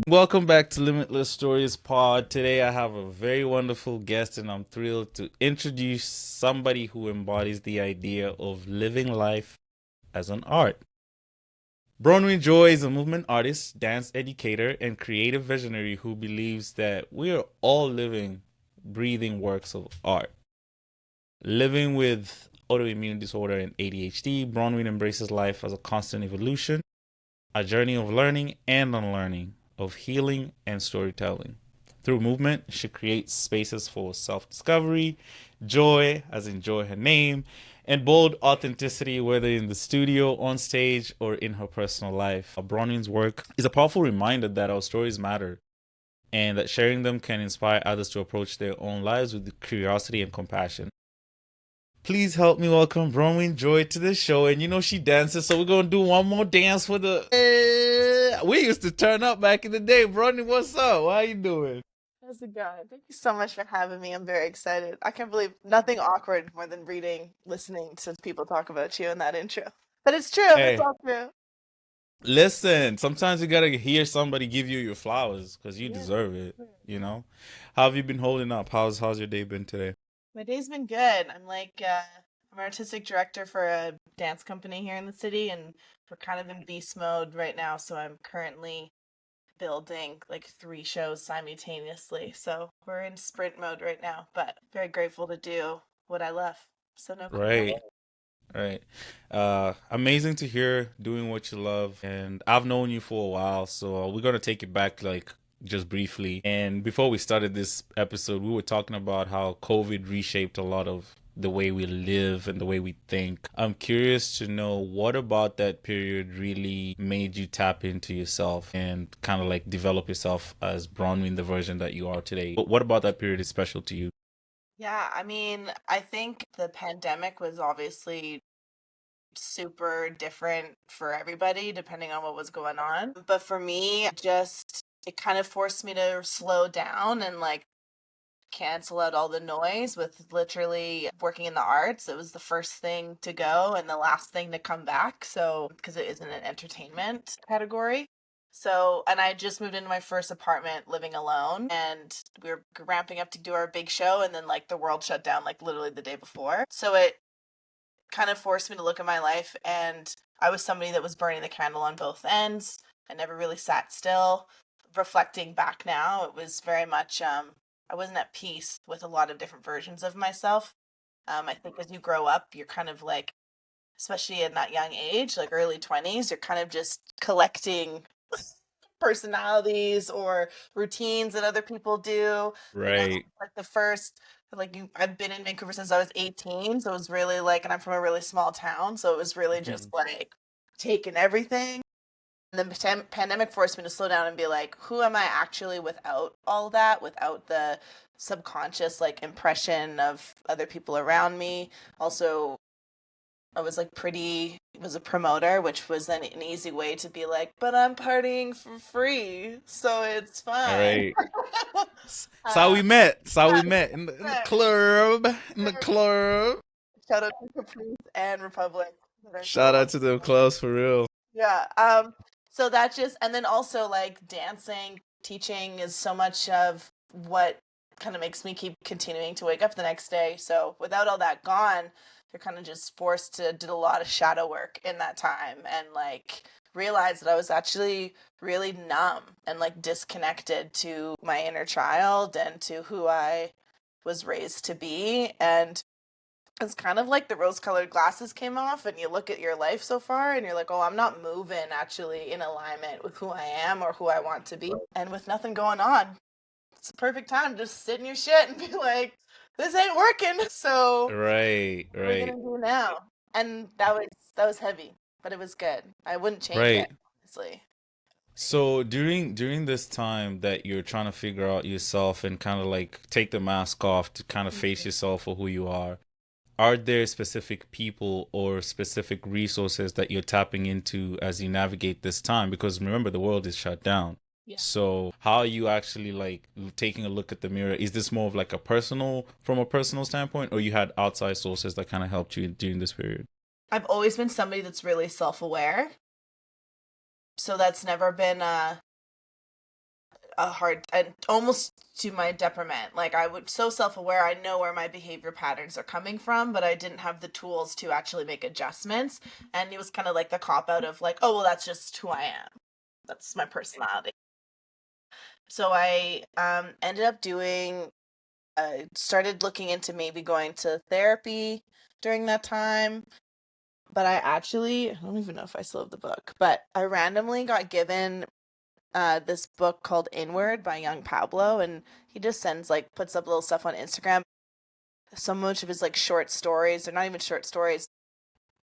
Welcome back to Limitless Stories Pod. Today I have a very wonderful guest, and I'm thrilled to introduce somebody who embodies the idea of living life as an art. Bronwyn Joy is a movement artist, dance educator, and creative visionary who believes that we are all living, breathing works of art. Living with autoimmune disorder and ADHD, Bronwyn embraces life as a constant evolution, a journey of learning and unlearning, of healing and storytelling. Through movement, she creates spaces for self discovery, joy, as in joy her name, and bold authenticity, whether in the studio, on stage, or in her personal life. Bronwyn's work is a powerful reminder that our stories matter and that sharing them can inspire others to approach their own lives with curiosity and compassion. Please help me welcome Bronwyn Joy to the show. And you know she dances, so we're gonna do one more dance for the. We used to turn up back in the day. Bronwyn, what's up? How you doing? How's it going? Thank you so much for having me. I'm very excited. I can't believe nothing awkward more than listening to people talk about you in that intro. But it's true. It's Hey, all true. listen. Sometimes you gotta hear somebody give you your flowers because you Yeah. deserve it. Yeah. You know. How have you been holding up? How's your day been today? My day's been good. I'm an artistic director for a dance company here in the city, and we're kind of in beast mode right now. So I'm currently building like three shows simultaneously. So we're in sprint mode right now, but very grateful to do what I love. So no complaints. Right. Right. Amazing to hear doing what you love. And I've known you for a while, so we're gonna take it back like just briefly. And before we started this episode, we were talking about how COVID reshaped a lot of the way we live and the way we think. I'm curious to know what about that period really made you tap into yourself and kind of like develop yourself as Bronwyn, the version that you are today. What about that period is special to you? Yeah, I mean, I think the pandemic was obviously super different for everybody depending on what was going on. But for me, just it kind of forced me to slow down and like cancel out all the noise with literally working in the arts. It was the first thing to go and the last thing to come back. So, because it isn't an entertainment category. So, and I just moved into my first apartment living alone, and we were ramping up to do our big show, and then like the world shut down like literally the day before. So it kind of forced me to look at my life, and I was somebody that was burning the candle on both ends. I never really sat still. Reflecting back now, it was very much I wasn't at peace with a lot of different versions of myself. I think as you grow up, you're kind of like, especially in that young age, like early 20s, you're kind of just collecting personalities or routines that other people do. You know, Right. like the first, like I've been in Vancouver since I was 18, so it was really like, and I'm from a really small town, so it was really just Mhm. like taking everything. And the pandemic forced me to slow down and be like, who am I actually without all that, without the subconscious like impression of other people around me. Also, I was like was a promoter, which was then an easy way to be like, but I'm partying for free, so it's All fine. right. That's how uh, we met. That's how we right, met in the right. club. In the Right. club. Shout out to Caprice and Republic that are Shout so out to them clubs for real. yeah. So that just and then also like dancing, teaching is so much of what kind of makes me keep continuing to wake up the next day. So without all that gone, you're kind of just forced to do a lot of shadow work in that time and like realize that I was actually really numb and like disconnected to my inner child and to who I was raised to be. And it's kind of like the rose-colored glasses came off and you look at your life so far and you're like, oh, I'm not moving actually in alignment with who I am or who I want to be. And with nothing going on, it's a perfect time to just sit in your shit and be like, this ain't working. So Right, what are we right, gonna do now? And that was heavy, but it was good. I wouldn't change it, right. honestly. So during this time that you're trying to figure out yourself and kind of like take the mask off to kind of face Mhm. yourself for who you are there specific people or specific resources that you're tapping into as you navigate this time? Because remember, the world is shut down. Yeah. So how are you actually like taking a look at the mirror? Is this more of like a personal, from a personal standpoint, or you had outside sources that kind of helped you during this period? I've always been somebody that's really self-aware. So that's never been a hard, and almost to my detriment. Like I would so self-aware, I know where my behavior patterns are coming from, but I didn't have the tools to actually make adjustments. And it was kind of like the cop out of like, oh well, that's just who I am. That's my personality. So I ended up doing started looking into maybe going to therapy during that time. But I don't even know if I still have the book, but I randomly got given this book called Inward by Young Pablo, and he just puts up little stuff on Instagram. So much of his like short stories, they're not even short stories,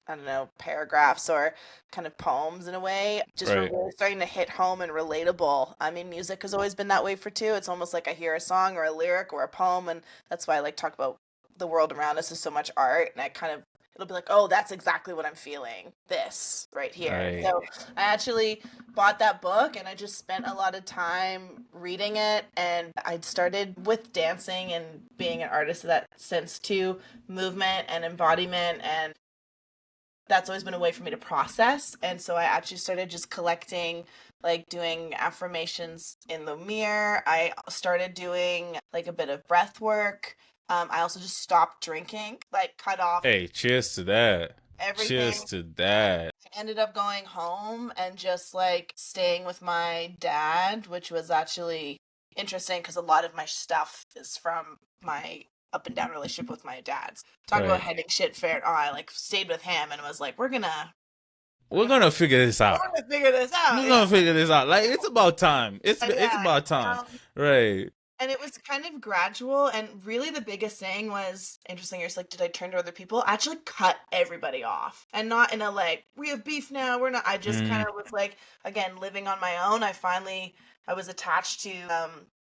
I don't know, paragraphs or kind of poems in a way, just were Right. really starting to hit home and relatable. I mean, music has always been that way for too. It's almost like I hear a song or a lyric or a poem, and that's why I like talk about the world around us is so much art, and I kind of it'll be like, oh, that's exactly what I'm feeling. This right here. Right. So I actually bought that book and I just spent a lot of time reading it. And I started with dancing and being an artist in that sense too, movement and embodiment, and that's always been a way for me to process. And so I actually started just collecting, like doing affirmations in the mirror. I started doing like a bit of breath work. I also just stopped drinking, like cut off Hey, cheers to that. Cheers everything. to that. I ended up going home and just like staying with my dad, which was actually interesting because a lot of my stuff is from my up and down relationship with my dad. Talk about Right. heading shit fair. I like stayed with him and was like, we're We're gonna gonna figure this we're out. gonna figure this out. We're Yeah, gonna figure this out. Like it's about time. It's yeah. about time. Right. And it was kind of gradual, and really the biggest thing was interesting. You're just like, did I turn to other people? I actually cut everybody off, and not in a like we have beef now. We're not. I just kind Mm, of was like, again, living on my own. I was attached to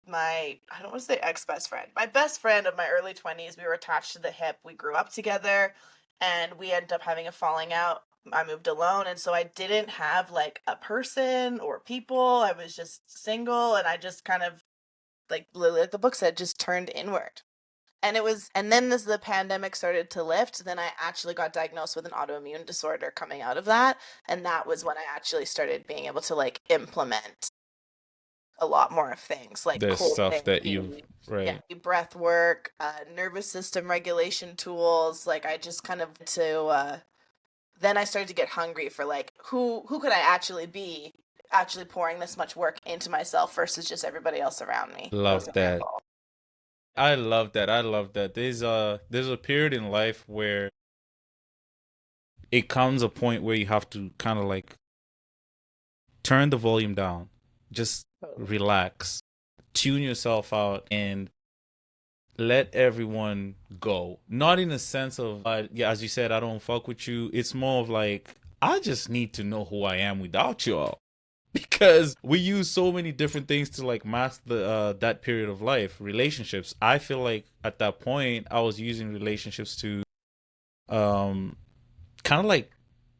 my I don't want to say ex best friend, my best friend of my early 20s. We were attached to the hip. We grew up together, and we ended up having a falling out. I moved alone, and so I didn't have like a person or people. I was just single, and I just kind of like literally like the book said, just turned inward. And then as the pandemic started to lift, then I actually got diagnosed with an autoimmune disorder coming out of that. And that was when I actually started being able to like implement a lot more of things like there's cold stuff that you've therapy, yeah, right. breath work, nervous system regulation tools. Like I just kind of then I started to get hungry for like who could I actually be actually pouring this much work into myself versus just everybody else around me. That was Love a main that. goal. I love that. I love that. There's a period in life where it comes a point where you have to kind of like turn the volume down. Just Totally. relax. Tune yourself out and let everyone go. Not in a sense of yeah, as you said, I don't fuck with you. It's more of like I just need to know who I am without you all. Because we use so many different things to like mask the that period of life. Relationships, I feel like at that point I was using relationships to um kind of like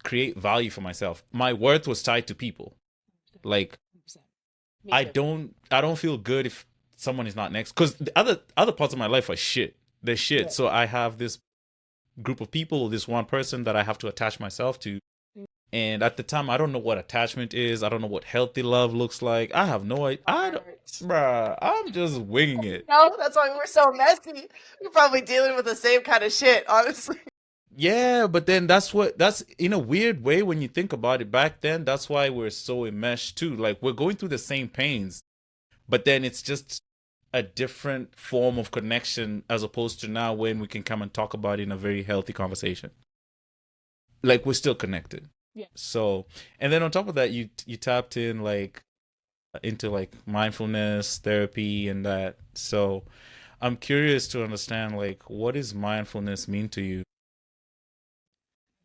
create value for myself. My worth was tied to people. Like 100%. Me too. I don't feel good if someone is not next, because the other parts of my life are shit. They're shit. Yeah. So I have this group of people, this one person that I have to attach myself to. And at the time, I don't know what attachment is. I don't know what healthy love looks like. I have no idea. I don't, Art. bruh, I'm just winging it. No, that's why we're so messy. We're probably dealing with the same kind of shit, honestly. Yeah, but then that's in a weird way when you think about it. Back then, that's why we're so enmeshed too. Like we're going through the same pains, but then it's just a different form of connection as opposed to now when we can come and talk about it in a very healthy conversation. Like we're still connected. Yeah. So, and then on top of that, you tapped in like into like mindfulness therapy and that. So, I'm curious to understand like what does mindfulness mean to you?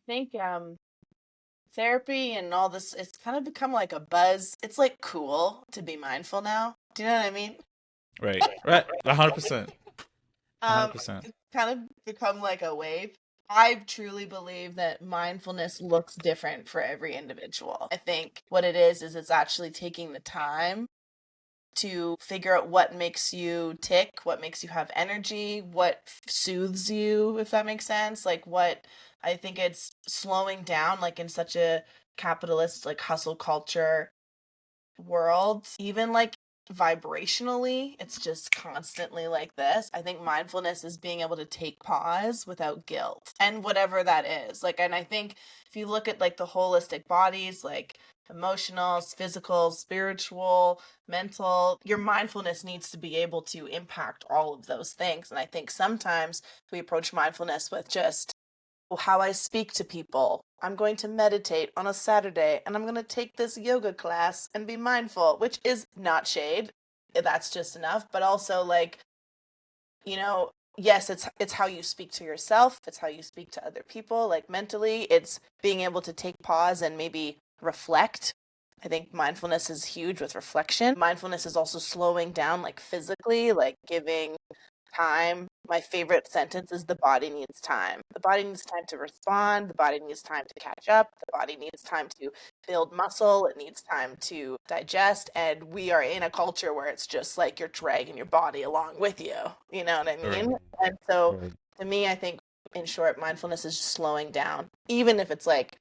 I think therapy and all this, it's kind of become like a buzz. It's like cool to be mindful now. Do you know what I mean? Right. Right. 100%. Um, 100%. it's kind of become like a wave. I truly believe that mindfulness looks different for every individual. I think what it is it's actually taking the time to figure out what makes you tick, what makes you have energy, what soothes you, if that makes sense. Like what I think it's slowing down, like in such a capitalist, like hustle culture world, even like vibrationally, it's just constantly like this. I think mindfulness is being able to take pause without guilt and whatever that is. Like, and I think if you look at like the holistic bodies, like emotional, physical, spiritual, mental, your mindfulness needs to be able to impact all of those things. And I think sometimes we approach mindfulness with just how I speak to people. I'm going to meditate on a Saturday and I'm going to take this yoga class and be mindful, which is not shade. That's just enough, but also like, yes, it's how you speak to yourself, it's how you speak to other people, like mentally, it's being able to take pause and maybe reflect. I think mindfulness is huge with reflection. Mindfulness is also slowing down like physically, like giving time. My favorite sentence is the body needs time. The body needs time to respond. The body needs time to catch up. The body needs time to build muscle. It needs time to digest. And we are in a culture where it's just like you're dragging your body along with you. You know what I Right. mean? And so Right. to me, I think in short, mindfulness is just slowing down, even if it's like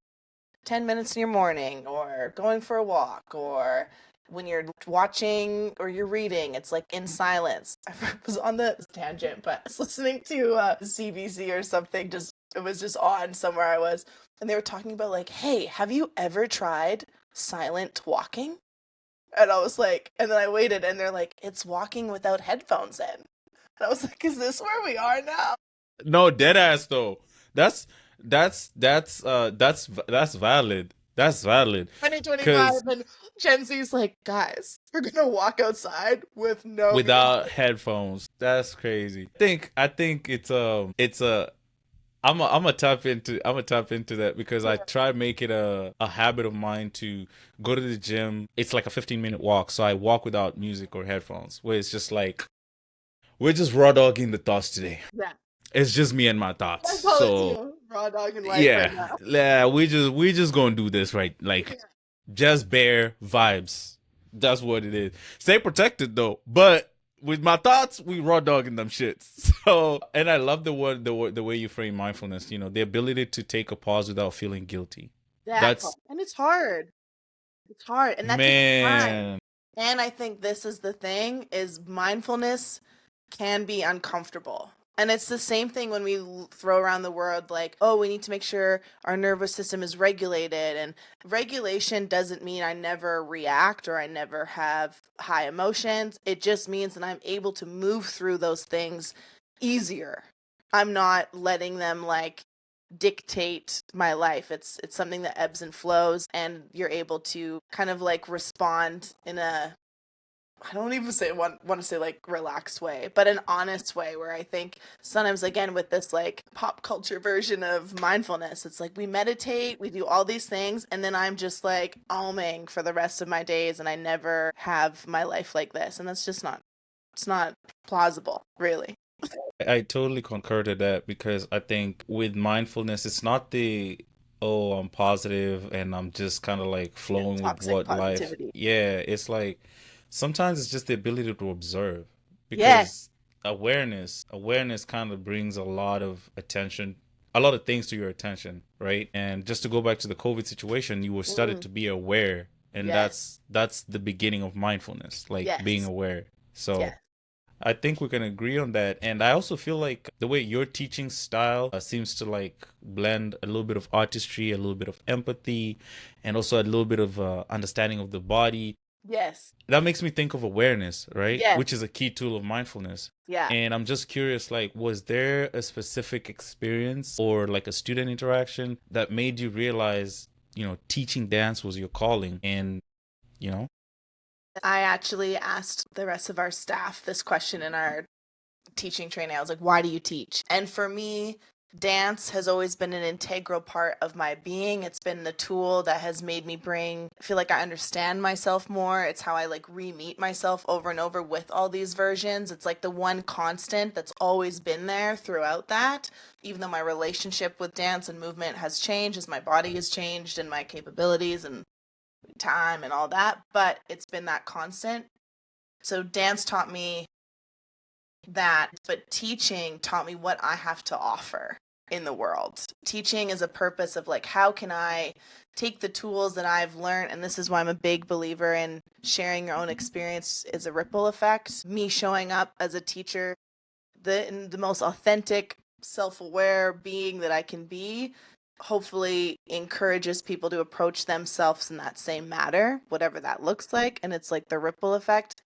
10 minutes in your morning or going for a walk or when you're watching or you're reading, it's like in silence. I was on the tangent, but I was listening to CBC or something. Just it was just on somewhere I was, and they were talking about like, hey, have you ever tried silent walking? And I was like, and then I waited, and they're like, it's walking without headphones in. And I was like, is this where we are now? No, dead ass though. That's that's valid. That's valid. 2025 Cause and Gen Z's like, guys, we're gonna walk outside with no music. without headphones, that's crazy. I think it's a I'm gonna tap into that because I try to make it a habit of mine to go to the gym. It's like a 15-minute walk, so I walk without music or headphones. Where it's just like we're just raw dogging the thoughts today. Yeah, It's just me and my thoughts. I call it So you, raw dog in life right yeah, now. yeah, we just gonna do this right, like just bare vibes. That's what it is. Stay protected though, but with my thoughts, we raw dogging them shits. So, and I love the way you frame mindfulness. You know, the ability to take a pause without feeling guilty. That part. That's And it's hard. It's hard, and that takes time. man. And I think this is the thing is mindfulness can be uncomfortable. And it's the same thing when we throw around the word like, oh, we need to make sure our nervous system is regulated. And regulation doesn't mean I never react or I never have high emotions. It just means that I'm able to move through those things easier. I'm not letting them like dictate my life. It's something that ebbs and flows and you're able to kind of like respond in a I don't even say want to say like relaxed way, but an honest way where I think sometimes again with this like pop culture version of mindfulness, it's like we meditate, we do all these things, and then I'm just like alming for the rest of my days and I never have my life like this. And that's just not it's not plausible, really. I totally concur to that because I think with mindfulness, it's not the oh I'm positive and I'm just kind of like Yeah, flowing with toxic what life. positivity. Yeah, it's like sometimes it's just the ability to observe Yeah. because awareness kind of brings a lot of things to your attention, right? And just to go back to the COVID situation, you were started Mm, to be aware, and yes. that's the beginning of mindfulness, like being Yes. aware. So Yes. I think we can agree on that. And I also feel like the way your teaching style seems to like blend a little bit of artistry, a little bit of empathy, and also a little bit of understanding of the body. Yes. That makes me think of awareness, right? Yes. Which is a key tool of mindfulness. Yeah. And I'm just curious, like, was there a specific experience or like a student interaction that made you realize, teaching dance was your calling and, you know? I actually asked the rest of our staff this question in our teaching training. I was like, why do you teach? And for me, dance has always been an integral part of my being. It's been the tool that has made me feel like I understand myself more. It's how I like re-meet myself over and over with all these versions. It's like the one constant that's always been there throughout that, even though my relationship with dance and movement has changed as my body has changed and my capabilities and time and all that, but it's been that constant. So dance taught me that, but teaching taught me what I have to offer in the world. Teaching is a purpose of like, how can I take the tools that I've learned? And this is why I'm a big believer in sharing your own experience is a ripple effect. Me showing up as a teacher, in the most authentic, self-aware being that I can be, hopefully encourages people to approach themselves in that same matter, whatever that looks like. And it's like the ripple effect.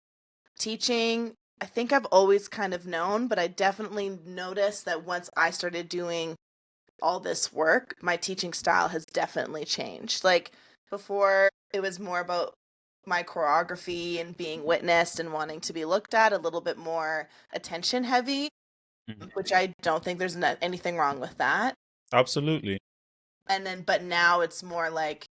Teaching, I think I've always kind of known, but I definitely noticed that once I started doing all this work, my teaching style has definitely changed. Like before, it was more about my choreography and being witnessed and wanting to be looked at, a little bit more attention heavy, Mhm. which I don't think there's anything wrong with that. Absolutely. And then, but now it's more like,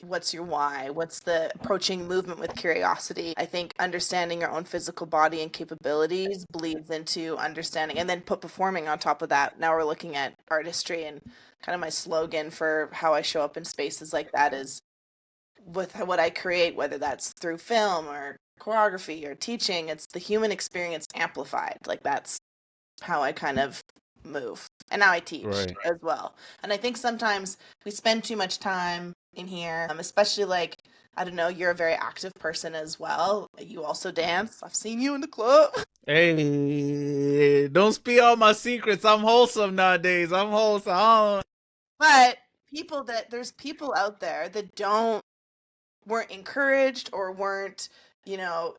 what's your why? What's the approaching movement with curiosity? I think understanding your own physical body and capabilities bleeds into understanding, and then put performing on top of that. Now we're looking at artistry, and kind of my slogan for how I show up in spaces like that is with what I create, whether that's through film or choreography or teaching, it's the human experience amplified. Like that's how I kind of move. And now I teach Right. as well. And I think sometimes we spend too much time in here, especially like, I don't know, you're a very active person as well. You also dance. I've seen you in the club. Hey, don't spill all my secrets. I'm wholesome nowadays. I'm wholesome. But there's people out there that weren't encouraged or weren't, you know,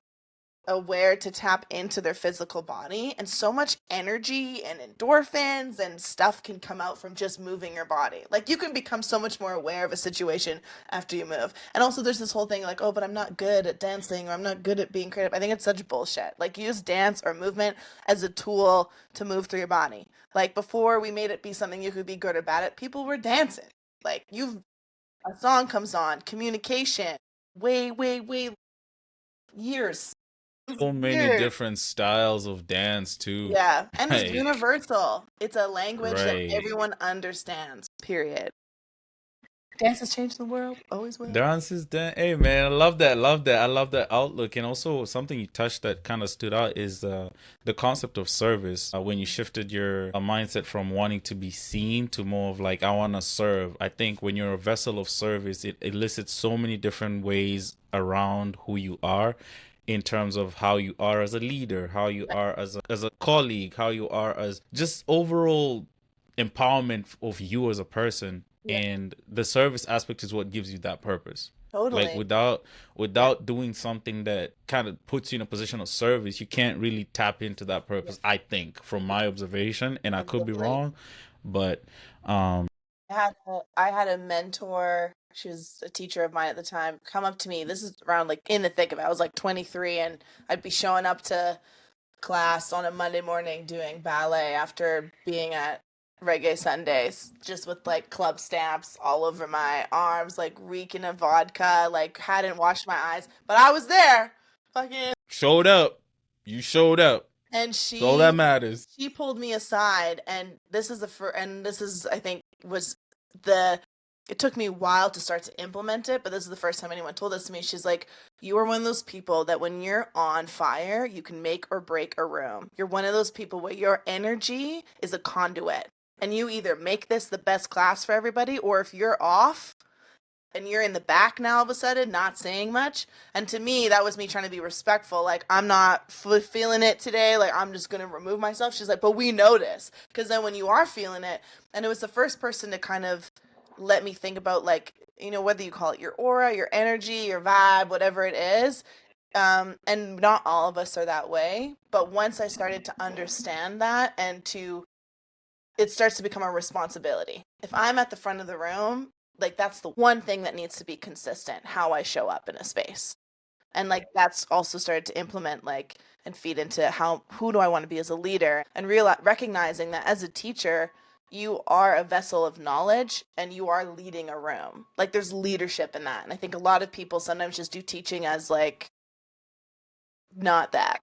aware to tap into their physical body, and so much energy and endorphins and stuff can come out from just moving your body. Like you can become so much more aware of a situation after you move. And also there's this whole thing like, oh, but I'm not good at dancing or I'm not good at being creative. I think it's such bullshit. Like use dance or movement as a tool to move through your body. Like before we made it be something you could be good or bad at, people were dancing. Like you've a song comes on, communication, way years So many years. different styles of dance too. Yeah, and it's Like, universal. It's a language that right. everyone understands, period. Dance has changed the world, always will. Dance is done. Hey man, I love that. Love that. I love that outlook. And also something you touched that kind of stood out is the concept of service. When you shifted your mindset from wanting to be seen to more of like I want to serve. I think when you're a vessel of service, it elicits so many different ways around who you are, in terms of how you are as a leader, how you are as a colleague, how you are as just overall empowerment of you as a person. Yeah, And the service aspect is what gives you that purpose. Like totally. Yeah, without doing something that kind of puts you in a position of service, you can't really tap into that yeah, purpose, I think, from my observation, and I could be completely. wrong. But um I had a mentor. She was a teacher of mine at the time. Come up to me. This is around like in the thick of it. I was like 23, and I'd be showing up to class on a Monday morning doing ballet after being at Reggae Sundays, just with like club stamps all over my arms, like reeking of vodka, like hadn't washed my eyes, but I was there. Fucking showed up. You showed up. and It's all that matters. she pulled me aside, and this is I think was the it took me a while to start to implement it, but this is the first time anyone told this to me. She's like, you are one of those people that when you're on fire, you can make or break a room. You're one of those people where your energy is a conduit, and you either make this the best class for everybody, or if you're off and you're in the back now all of a sudden not saying much. And to me that was me trying to be respectful, like I'm not feeling it today, like I'm just going to remove myself. She's like, but we notice, because then when you are feeling it. And it was the first person to kind of let me think about, like, whether you call it your aura, your energy, your vibe, whatever it is. And not all of us are that way, but once I started to understand that, and to it starts to become a responsibility. If I'm at the front of the room, like that's the one thing that needs to be consistent, how I show up in a space. And like that's also started to implement, like, and feed into who do I want to be as a leader, and recognizing that as a teacher, you are a vessel of knowledge and you are leading a room. Like there's leadership in that. And I think a lot of people sometimes just do teaching as like not that.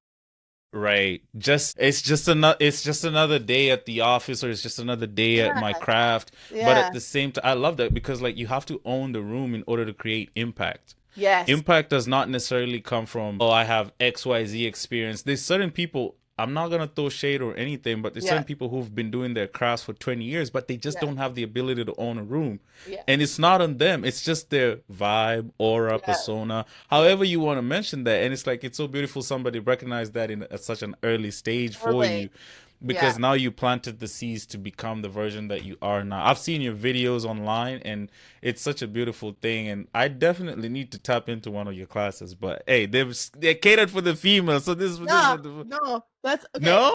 Right. It's just another day at the office, or it's just another day at my Yeah. craft. But at Yeah. the same time, I love that because like you have to own the room in order to create impact. Yes. Impact does not necessarily come from, oh, I have XYZ experience. There's certain people, I'm not going to throw shade or anything, but there's certain Yeah. people who've been doing their crafts for 20 years, but they just Yeah. don't have the ability to own a room. Yeah. And it's not on them. It's just their vibe, aura, Yeah. persona, Yeah. however you want to mention that. And it's like, it's so beautiful somebody recognized that at such an early stage for Totally. you, Yeah. because now you planted the seeds to become the version that you are now. I've seen your videos online and it's such a beautiful thing, and I definitely need to tap into one of your classes. But hey, they're catered for the female, so this is No, for the no, that's okay. no.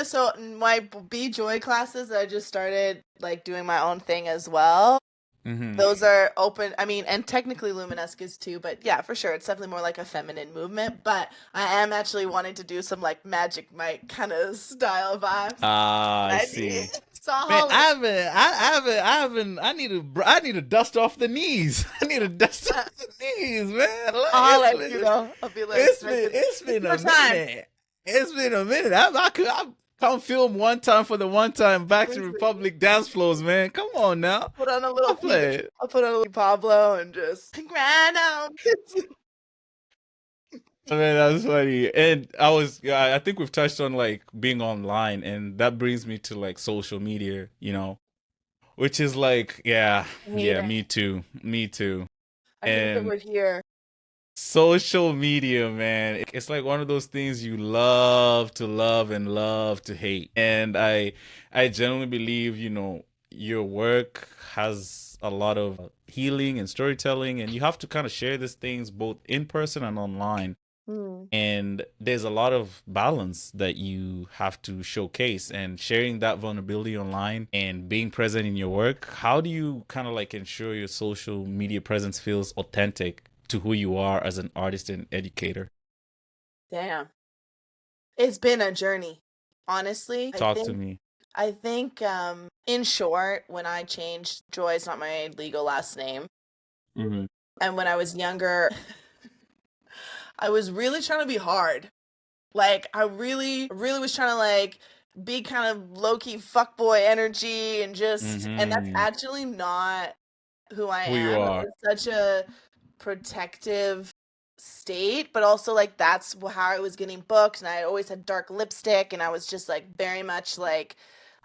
So my Be Joy classes, I just started like doing my own thing as well. Mm-hmm. Those are open. I mean, and technically Luminesque is too, but yeah, for sure, it's definitely more like a feminine movement. But I am actually wanting to do some like Magic Mike kind of style vibes. Ah, I I see. so I'll Man, holler. I need to dust off the knees. I need to dust off the knees, man. Like, I'll holler at you though. I'll be like, it's it's been your a time. minute. It's been a minute. I come film one time for the one time back to Seriously. Republic dance floors, man. Come on now. Put on a I little P. play. I'll put on a little Pablo and just grind on. I mean, that's funny. And I think we've touched on like being online, and that brings me to like social media, which is like, yeah, I hate yeah, it. me too, me too. I hate that And we're here. social media, man, it's like one of those things you love to love and love to hate. And I genuinely believe, your work has a lot of healing and storytelling, and you have to kind of share these things both in person and online. Hmm. And there's a lot of balance that you have to showcase, and sharing that vulnerability online and being present in your work. How do you kind of like ensure your social media presence feels authentic to who you are as an artist and educator? Damn. It's been a journey. Honestly, Talk to me. I think in short, when I changed Joy is not my legal last name. Hmm. And when I was younger, I was really trying to be hard. Like I really was trying to like be kind of low-key fuckboy energy and that's Hmm. actually not who I Who you am. It are. was such a protective state, but also like that's how I was getting booked, and I always had dark lipstick, and I was just like very much like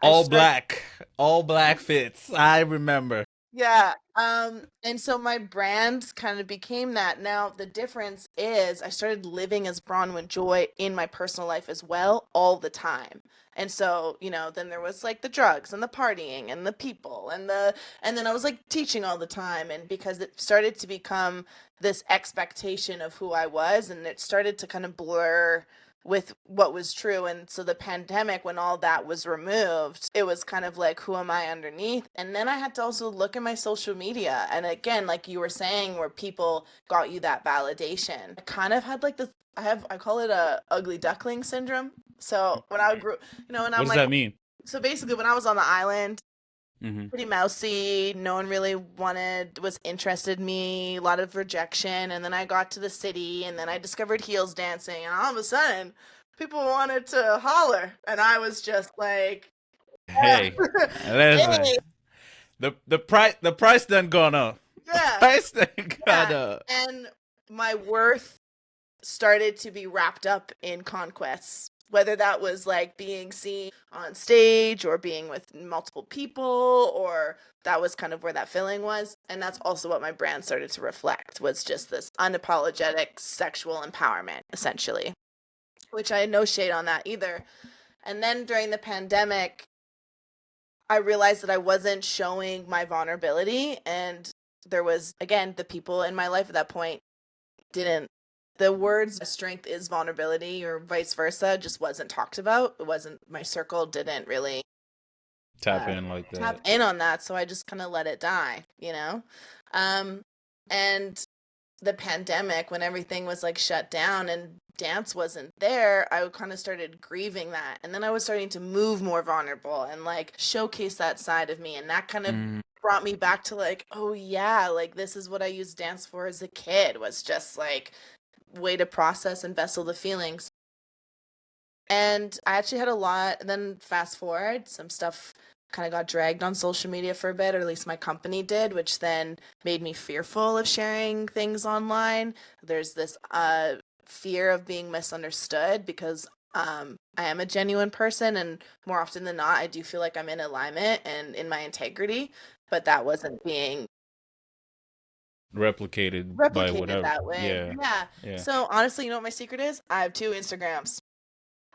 I All started. black. All black fits. I remember. Yeah. And so my brand kind of became that. Now the difference is I started living as Bronwyn Joy in my personal life as well all the time. And so, then there was like the drugs and the partying and the people and then I was like teaching all the time, and because it started to become this expectation of who I was, and it started to kind of blur with what was true. And so the pandemic, when all that was removed, it was kind of like, who am I underneath? And then I had to also look at my social media. And again, like you were saying, where people got you that validation, I kind of had like this. I call it a ugly duckling syndrome. So when I grew, and What I'm does like, that mean? so basically when I was on the island, Hmm. pretty mousy. No one really was interested in me. A lot of rejection. And then I got to the city, and then I discovered heels dancing, and all of a sudden, people wanted to holler, and I was just like, Hey, listen. hey, The price done gone up. The yeah, price done gone yeah. up. And my worth started to be wrapped up in conquests, whether that was like being seen on stage or being with multiple people, or that was kind of where that feeling was. And that's also what my brand started to reflect, was just this unapologetic sexual empowerment, essentially, which I had no shade on that either. And then during the pandemic, I realized that I wasn't showing my vulnerability, and there was again the people in my life at that point didn't the words strength is vulnerability or vice versa just wasn't talked about. It wasn't, my circle didn't really Tap uh, in like tap that. in on that, so I just kind of let it die. um and the pandemic, when everything was like shut down and dance wasn't there, I kind of started grieving that, and then I was starting to move more vulnerable and like showcase that side of me, and that kind of Mm. brought me back to like, oh yeah, like this is what I used dance for as a kid, was just like way to process and vessel the feelings. And I actually had a lot, and then fast forward, some stuff kind of got dragged on social media for a bit, or at least my company did, which then made me fearful of sharing things online. There's this fear of being misunderstood because I am a genuine person, and more often than not, I do feel like I'm in alignment and in my integrity, but that wasn't being Replicated by replicated whatever. that way. Yeah. Yeah. Yeah. So honestly, you know what my secret is? I have two Instagrams.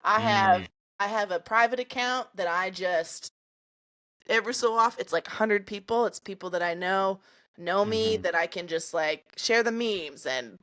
I Mm, have I have a private account that I just every so often it's like 100 people. It's people that I know me, mm-hmm. that I can just like share the memes and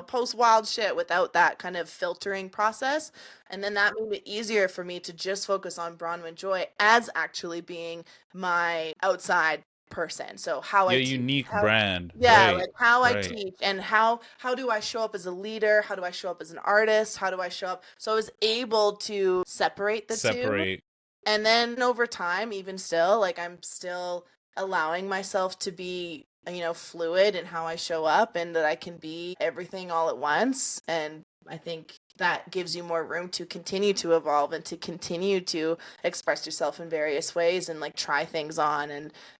post wild shit without that kind of filtering process. And then that made it easier for me to just focus on Bronwyn Joy as actually being my outside person. So how I Your teach, unique how brand. yeah, Right. like how I Right. teach and how do I show up as a leader? How do I show up as an artist? How do I show up? So I was able to separate the two. Separate. And then over time, even still, like I'm still allowing myself to be, fluid in how I show up and that I can be everything all at once. And I think that gives you more room to continue to evolve and to continue to express yourself in various ways and like try things on.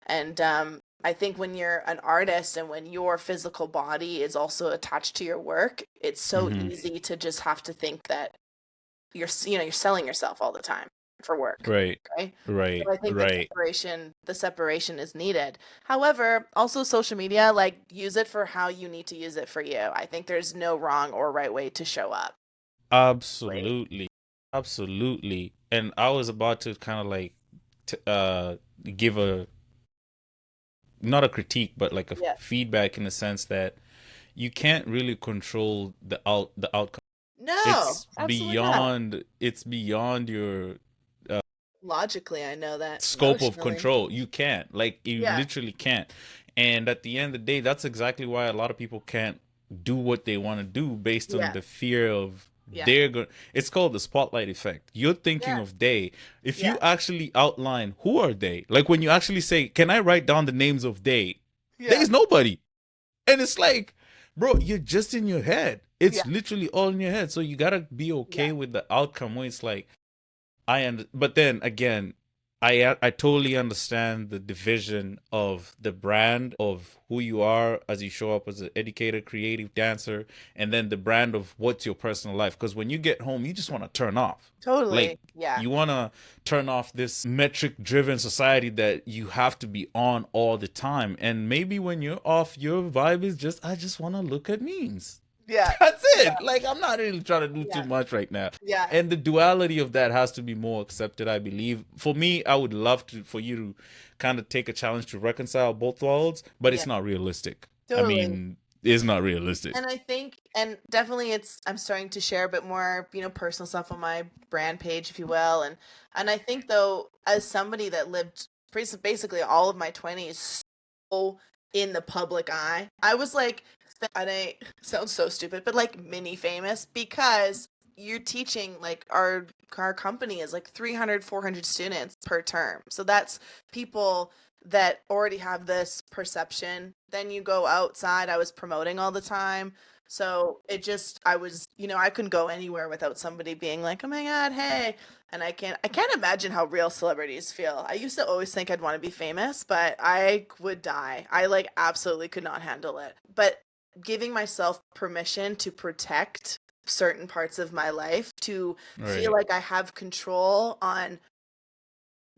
And I think when you're an artist and when your physical body is also attached to your work, it's so Mm-hmm. easy to just have to think that you're selling yourself all the time for work, Right. right? Right. So I think Right. the separation is needed. However, also social media, like use it for how you need to use it for you. I think there's no wrong or right way to show up. Like, Absolutely. Absolutely. And I was about to kind of like t give a not a critique, but like a yeah. feedback in the sense that you can't really control the outcome. No, absolutely not. It's beyond your Logically, I know that. scope of Emotionally. control. You can't. Like you Yeah. literally can't. And at the end of the day, that's exactly why a lot of people can't do what they want to do based on Yeah. the fear of Yeah. they're going it's called the spotlight effect. You're thinking Yeah. of they. If Yeah. you actually outline who are they, like when you actually say, "Can I write down the names of they?" Yeah. There's nobody. And it's like, bro, you're just in your head. Yeah. It's literally all in your head. So you gotta be Yeah. okay with the outcome where it's like, but then again, I totally understand the division of the brand of who you are as you show up as an educator, creative dancer, and then the brand of what's your personal life. Because when you get home, you just want to turn off. Like Totally. Yeah. you want to turn off this metric driven society that you have to be on all the time. And maybe when you're off, your vibe is just, I just want to look at memes. Yeah. That's Yeah. it. Like I'm not really trying to do too Yeah. much right now. Yeah. And the duality of that has to be more accepted, I believe. For me, I would love to for you to kind of take a challenge to reconcile both worlds, but Yeah. it's not realistic. I Totally. mean, it's not realistic. And I think, and definitely I'm starting to share a bit more, personal stuff on my brand page, if you will. And I think though, as somebody that lived basically all of my 20s so in the public eye, I was like, and I sounds so stupid, but like mini famous because you're teaching like our company is like 300, 400 students per term. So that's people that already have this perception. Then you go outside. I was promoting all the time. So I was, I couldn't go anywhere without somebody being like, "Oh my God, hey." And I can't imagine how real celebrities feel. I used to always think I'd want to be famous, but I would die. I like absolutely could not handle it. But giving myself permission to protect certain parts of my life, to feel Right. like I have control on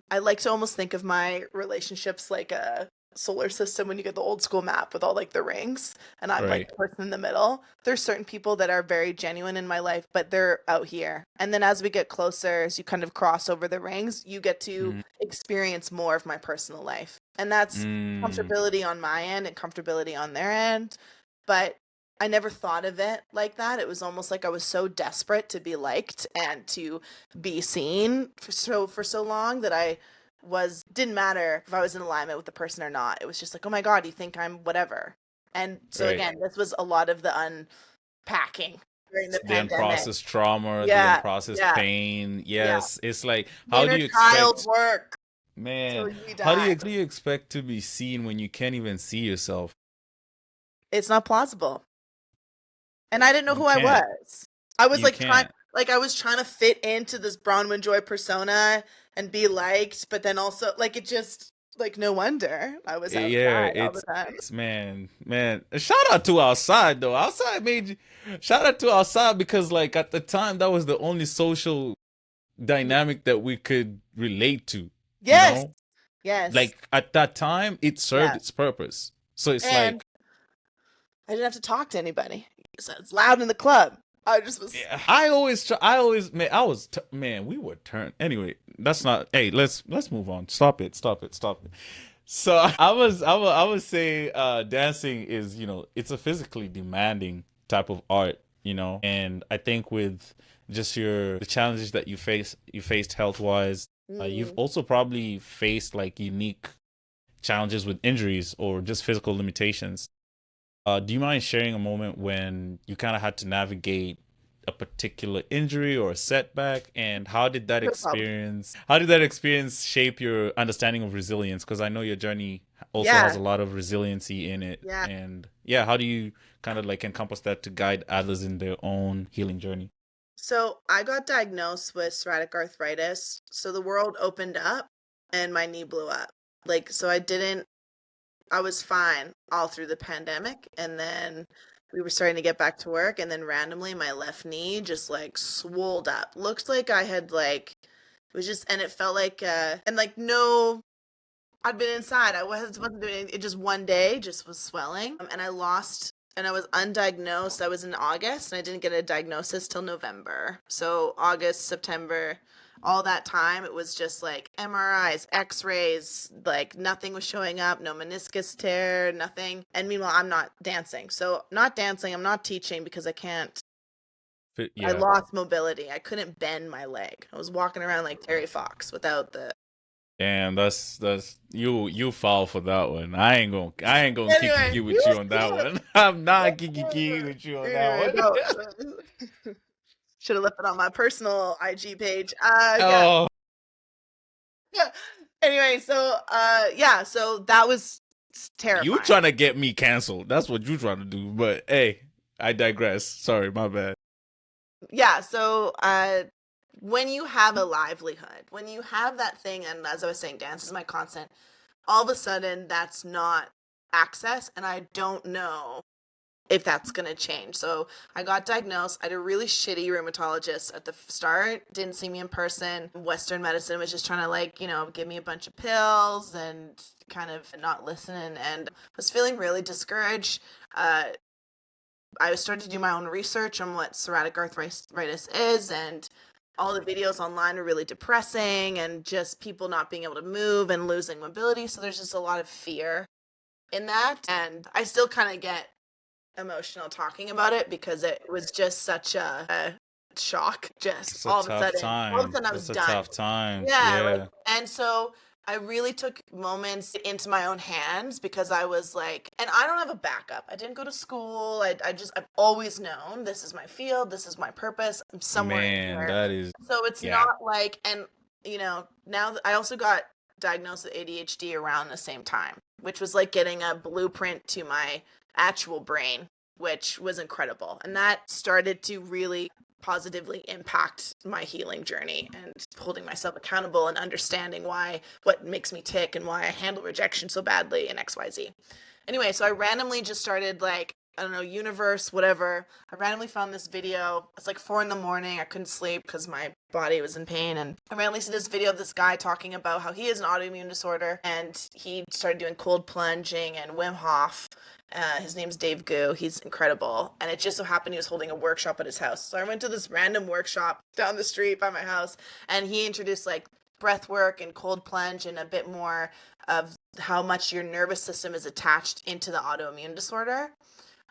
I like to almost think of my relationships like a solar system when you get the old school map with all like the rings and I'm like Right. the person in the middle. There's certain people that are very genuine in my life, but they're out here. And then as we get closer, as you kind of cross over the rings, you get to Mm, experience more of my personal life. And that's mm, comfortability on my end and comfortability on their end. But I never thought of it like that. It was almost like I was so desperate to be liked and to be seen for so long that I was didn't matter if I was in alignment with the person or not. It was just like, oh my God, you think I'm whatever. And so right. again, this was a lot of the unpacking during the The pandemic. unprocessed trauma, the Yeah, unprocessed yeah, pain. yeah. Yes, it's like how do Inner you child expect, work man? till you How do die. you expect to be seen when you can't even see yourself? It's not plausible. And I didn't know You who I can't. was. I was You like trying can't. like I was trying to fit into this Bronwyn Joy persona and be liked, but then also like it just like no wonder I was Yeah, outside all the time. man. Shout out to outside though. Outside made you. Shout out to outside because like at the time that was the only social dynamic that we could relate to. You Yes, know, yes, like at that time it served yeah. its purpose. So it's And like, I didn't have to talk to anybody. So it's loud in the club. I just was. yeah, I always, man, man, we were turned. Anyway, that's not. Hey, let's move on. Stop it. So I would say dancing is, it's a physically demanding type of art, and I think with just the challenges that you faced health wise, you've Mm. also probably faced like unique challenges with injuries or just physical limitations. Do you mind sharing a moment when you kind of had to navigate a particular injury or a setback, and No problem. how did that experience shape your understanding of resilience? Because I know your journey also has Yeah, a lot of resiliency in it, yeah. and yeah, how do you kind of like encompass that to guide others in their own healing journey? So I got diagnosed with psoriatic arthritis. So the world opened up and my knee blew up. Like, so I was fine all through the pandemic. And then we were starting to get back to work. And then randomly my left knee just like swolled up. Looked like I had like, it was just, and it felt like, and like no, I'd been inside. I wasn't doing anything. It just one day just was swelling. And I lost, and I was undiagnosed. I was in August and I didn't get a diagnosis till November. So August, September, all that time, it was just like MRIs, x rays, like nothing was showing up, no meniscus tear, nothing. And meanwhile, I'm not dancing. So, not dancing, I'm not teaching because I can't. I Yeah. lost mobility. I couldn't bend my leg. I was walking around like Terry Fox without the. Damn, that's you fall for that one. I ain't gonna Anyway, kiki with you on that one. I'm not kiki with you on that anyway, one. should have left it on my personal IG page. Yeah. Oh, Anyway, so yeah, so that was you terrifying. trying to get me canceled? That's what you trying to do. But hey, I digress. Sorry, my bad. Yeah, so when you have a livelihood, when you have that thing, and as I was saying, dance is my constant. All of a sudden, that's not access, and I don't know if that's going to change. So I got diagnosed. I had a really shitty rheumatologist at the start, didn't see me in person. Western medicine was just trying to, like, give me a bunch of pills and kind of not listen, and was feeling really discouraged. Uh, I started to do my own research on what psoriatic arthritis is, and all the videos online are really depressing and just people not being able to move and losing mobility. So there's just a lot of fear in that. And I still kind of get emotional talking about it because it was just such a shock. Just It's a tough all of a time. sudden I was That's a done. tough time. Yeah, like, Yeah. and so I really took moments into my own hands because I was like, and I don't have a backup. I didn't go to school. I've always known this is my field, this is my purpose. I'm somewhere in Man, here. that is, So it's yeah. not like, and now I also got diagnosed with ADHD around the same time, which was like getting a blueprint to my actual brain, which was incredible. And that started to really positively impact my healing journey and holding myself accountable and understanding what makes me tick and why I handle rejection so badly and XYZ. Anyway, so I randomly just started like, I don't know, universe, whatever. I randomly found this video. It's like 4 in the morning. I couldn't sleep because my body was in pain. And I randomly see this video of this guy talking about how he has an autoimmune disorder and he started doing cold plunging and Wim Hof. His name's Dave Goo. He's incredible. And it just so happened he was holding a workshop at his house. So I went to this random workshop down the street by my house and he introduced like breath work and cold plunge and a bit more of how much your nervous system is attached into the autoimmune disorder.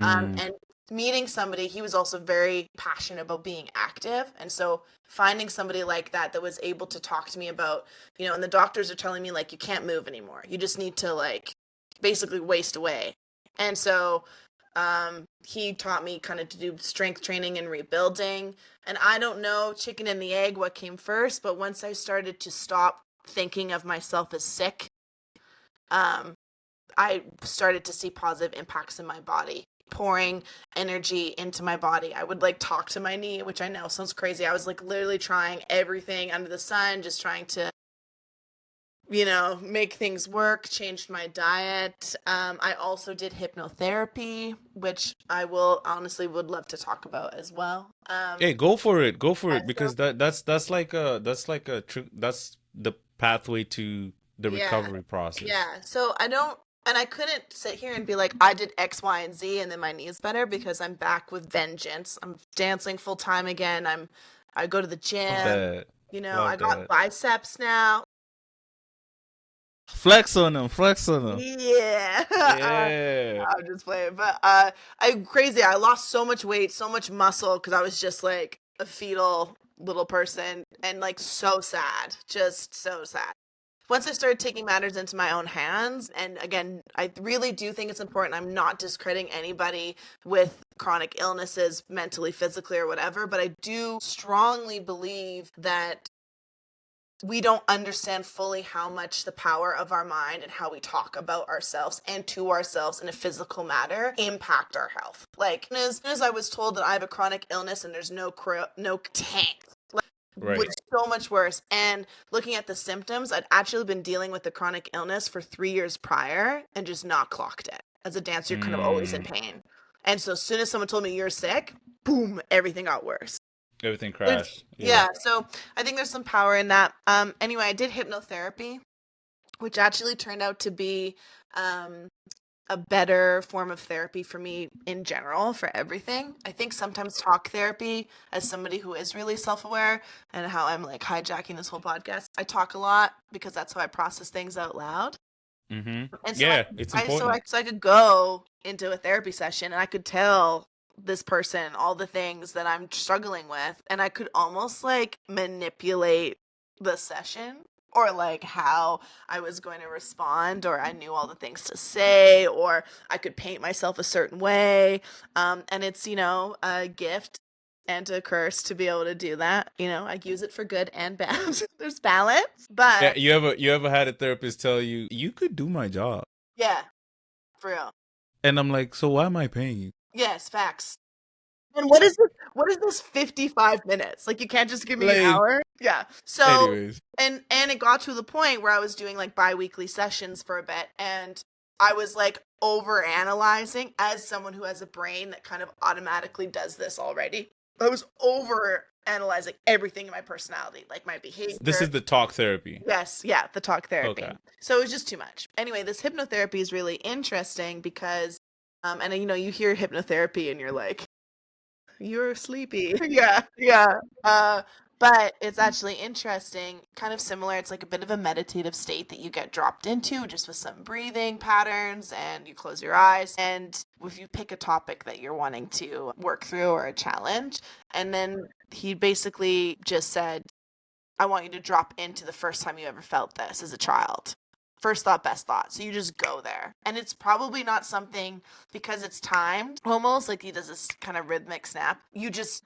Mm, And meeting somebody, he was also very passionate about being active. And so finding somebody like that was able to talk to me about, and the doctors are telling me, like, you can't move anymore. You just need to, like, basically waste away. And so he taught me kind of to do strength training and rebuilding. And I don't know, chicken and the egg, what came first. But once I started to stop thinking of myself as sick, um, I started to see positive impacts in my body pouring energy into my body. I would like talk to my knee, which I know sounds crazy. I was like literally trying everything under the sun, just trying to, make things work, changed my diet. I also did hypnotherapy, which I will honestly would love to talk about as well. Hey, go for it, So because that's the pathway to the yeah, recovery process. yeah. So I don't, and I couldn't sit here and be like, I did X, Y, and Z, and then my knee is better because I'm back with vengeance. I'm dancing full time again. I go to the Love gym. that. I Love got that. biceps now. Flex on them. Flex on them. Yeah. Yeah. I'm just playing. But I'm crazy. I lost so much weight, so much muscle because I was just like a fetal little person and like so sad. Just so sad. Once I started taking matters into my own hands, and again, I really do think it's important. I'm not discrediting anybody with chronic illnesses, mentally, physically, or whatever, but I do strongly believe that we don't understand fully how much the power of our mind and how we talk about ourselves and to ourselves in a physical matter impact our health. Like as soon as I was told that I have a chronic illness and there's no tank, like, was Right. so much worse. And looking at the symptoms, I'd actually been dealing with the chronic illness for 3 years prior and just not clocked it. As a dancer, you're kind of always in Mm. pain. And so as soon as someone told me you're sick, boom, everything got worse. Everything There's, crashed. Yeah. yeah, so I think there's some power in that. Anyway, I did hypnotherapy, which actually turned out to be um, a better form of therapy for me in general for everything. I think sometimes talk therapy, as somebody who is really self-aware and how I'm like hijacking this whole podcast, I talk a lot because that's how I process things out loud. Mm-hmm. And so Yeah, it's important. I could go into a therapy session and I could tell this person all the things that I'm struggling with, and I could almost like manipulate the session or like how I was going to respond, or I knew all the things to say, or I could paint myself a certain way. And it's, a gift and a curse to be able to do that. I use it for good and bad. There's balance, Yeah, but you ever had a therapist tell you you could do my job? yeah, for real. And I'm like, so why am I paying you? Yes, facts. And what is this 55 minutes? Like you can't just give me an Like, hour? Yeah. So anyways. and it got to the point where I was doing like bi-weekly sessions for a bit, and I was like over analyzing as someone who has a brain that kind of automatically does this already. I was over analyzing everything in my personality, like my This behavior. is the talk therapy. Yes, yeah, the talk Okay. therapy. So it was just too much. Anyway, this hypnotherapy is really interesting because and you hear hypnotherapy and you're like, you're sleepy. Yeah, yeah. But it's actually interesting, kind of similar. It's like a bit of a meditative state that you get dropped into just with some breathing patterns, and you close your eyes. And if you pick a topic that you're wanting to work through or a challenge, and then he basically just said, I want you to drop into the first time you ever felt this as a child. First thought, best thought. So you just go there. And it's probably not something, because it's timed, almost like he does this kind of rhythmic snap.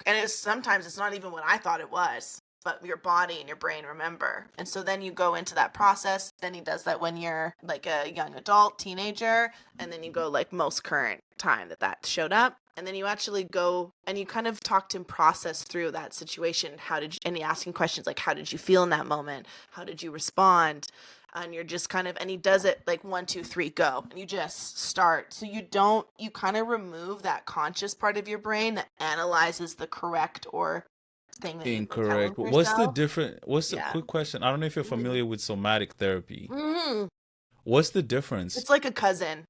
And sometimes it's not even what I thought it was, but your body and your brain remember. And so then you go into that process. Then he does that when you're like a young adult, teenager, and then you go like most current time that showed up. And then you actually go and you kind of talk to him, process through that situation. And he asking questions like, how did you feel in that moment? How did you respond? And you're just kind of, and he does it like 1, 2, 3, go. And you just start. So you kind of remove that conscious part of your brain that analyzes the correct or thing that you've been telling Incorrect. But yourself. what's the Yeah. quick question? I don't know if you're Mm-hmm. familiar with somatic therapy. Mm-hmm. What's the difference? It's like a cousin.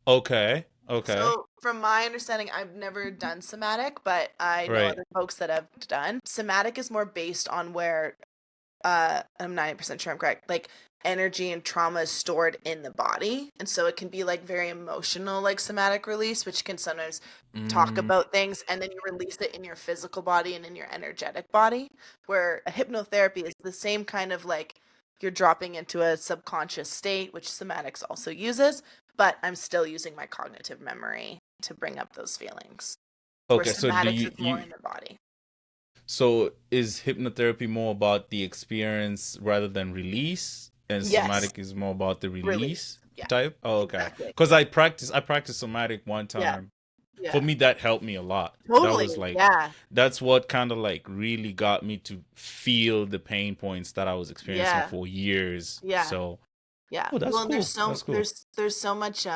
Okay. Okay. So, from my understanding, I've never done somatic, but I know Right. other folks that have done. Somatic is more based on where, I'm 90% sure I'm correct, like energy and trauma is stored in the body. And so it can be like very emotional, like somatic release, which can sometimes talk Mm, about things and then you release it in your physical body and in your energetic body. Where a hypnotherapy is the same kind of like you're dropping into a subconscious state, which somatics also uses, but I'm still using my cognitive memory to bring up those feelings. Where okay. So do somatics you is more you in the body. so is hypnotherapy more about the experience rather than release, and Yes, somatic is more about the release. release? Yeah, type? Oh, okay. exactly. Because I practiced somatic one Yeah, time. For yeah, me, that helped me a lot. That totally. was like, Yeah, that's what kind of like really got me to feel the pain points that I was experiencing yeah, for years. yeah. So, Yeah. oh, that's Well, and cool. That's cool. there's so much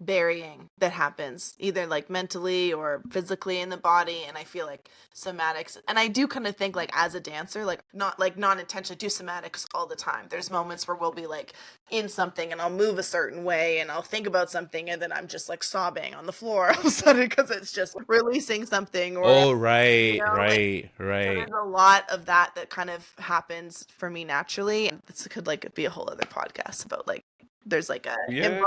burying that happens either like mentally or physically in the body, and I feel like somatics, and I do kind of think like as a dancer, like not intentionally do somatics all the time. There's moments where we'll be like in something and I'll move a certain way and I'll think about something and then I'm just like sobbing on the floor all of a sudden because it's just releasing something, or Oh, you right, know, like, right, so right. there's a lot of that kind of happens for me naturally. And this could like be a whole other podcast about like there's like a Yeah.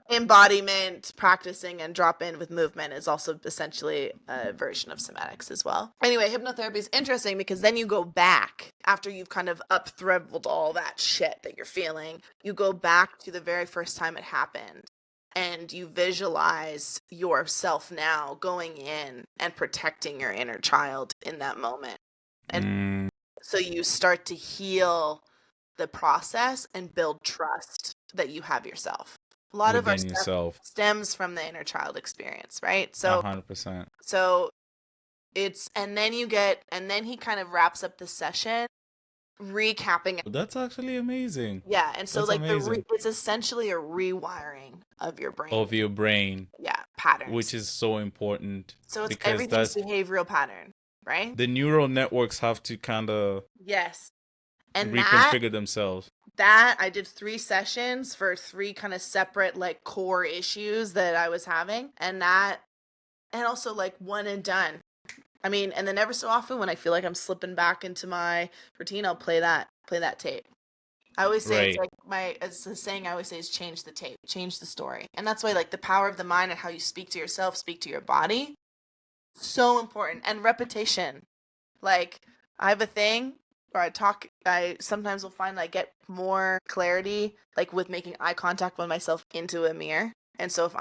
embodiment practicing, and drop in with movement is also essentially a version of somatics as well. Anyway, hypnotherapy is interesting because then you go back after you've kind of up-threveled all that shit that you're feeling. You go back to the very first time it happened and you visualize yourself now going in and protecting your inner child in that moment. And Mm, so you start to heal the process and build trust that you have yourself. A lot of our within stuff yourself. stems from the inner child experience, right? 100%. So it's, and then he kind of wraps up the session recapping. That's actually amazing. Yeah, and so That's like amazing. it's essentially a rewiring of your brain. Of your brain, Yeah, which patterns. is so important So it's because everything's that's behavioral pattern, right? the neural networks have to kind of Yes. And reconfigure themselves. that I did 3 sessions for 3 kind of separate like core issues that I was having, and also like one and done. I mean, and then ever so often when I feel like I'm slipping back into my routine, I'll play that tape. I always say it's Right. like it's the saying I always say is change the tape, change the story. And that's why like the power of the mind and how you speak to yourself, speak to your body, so important. And repetition. Like I have a thing where I sometimes will find I get more clarity like with making eye contact with myself into a mirror. And so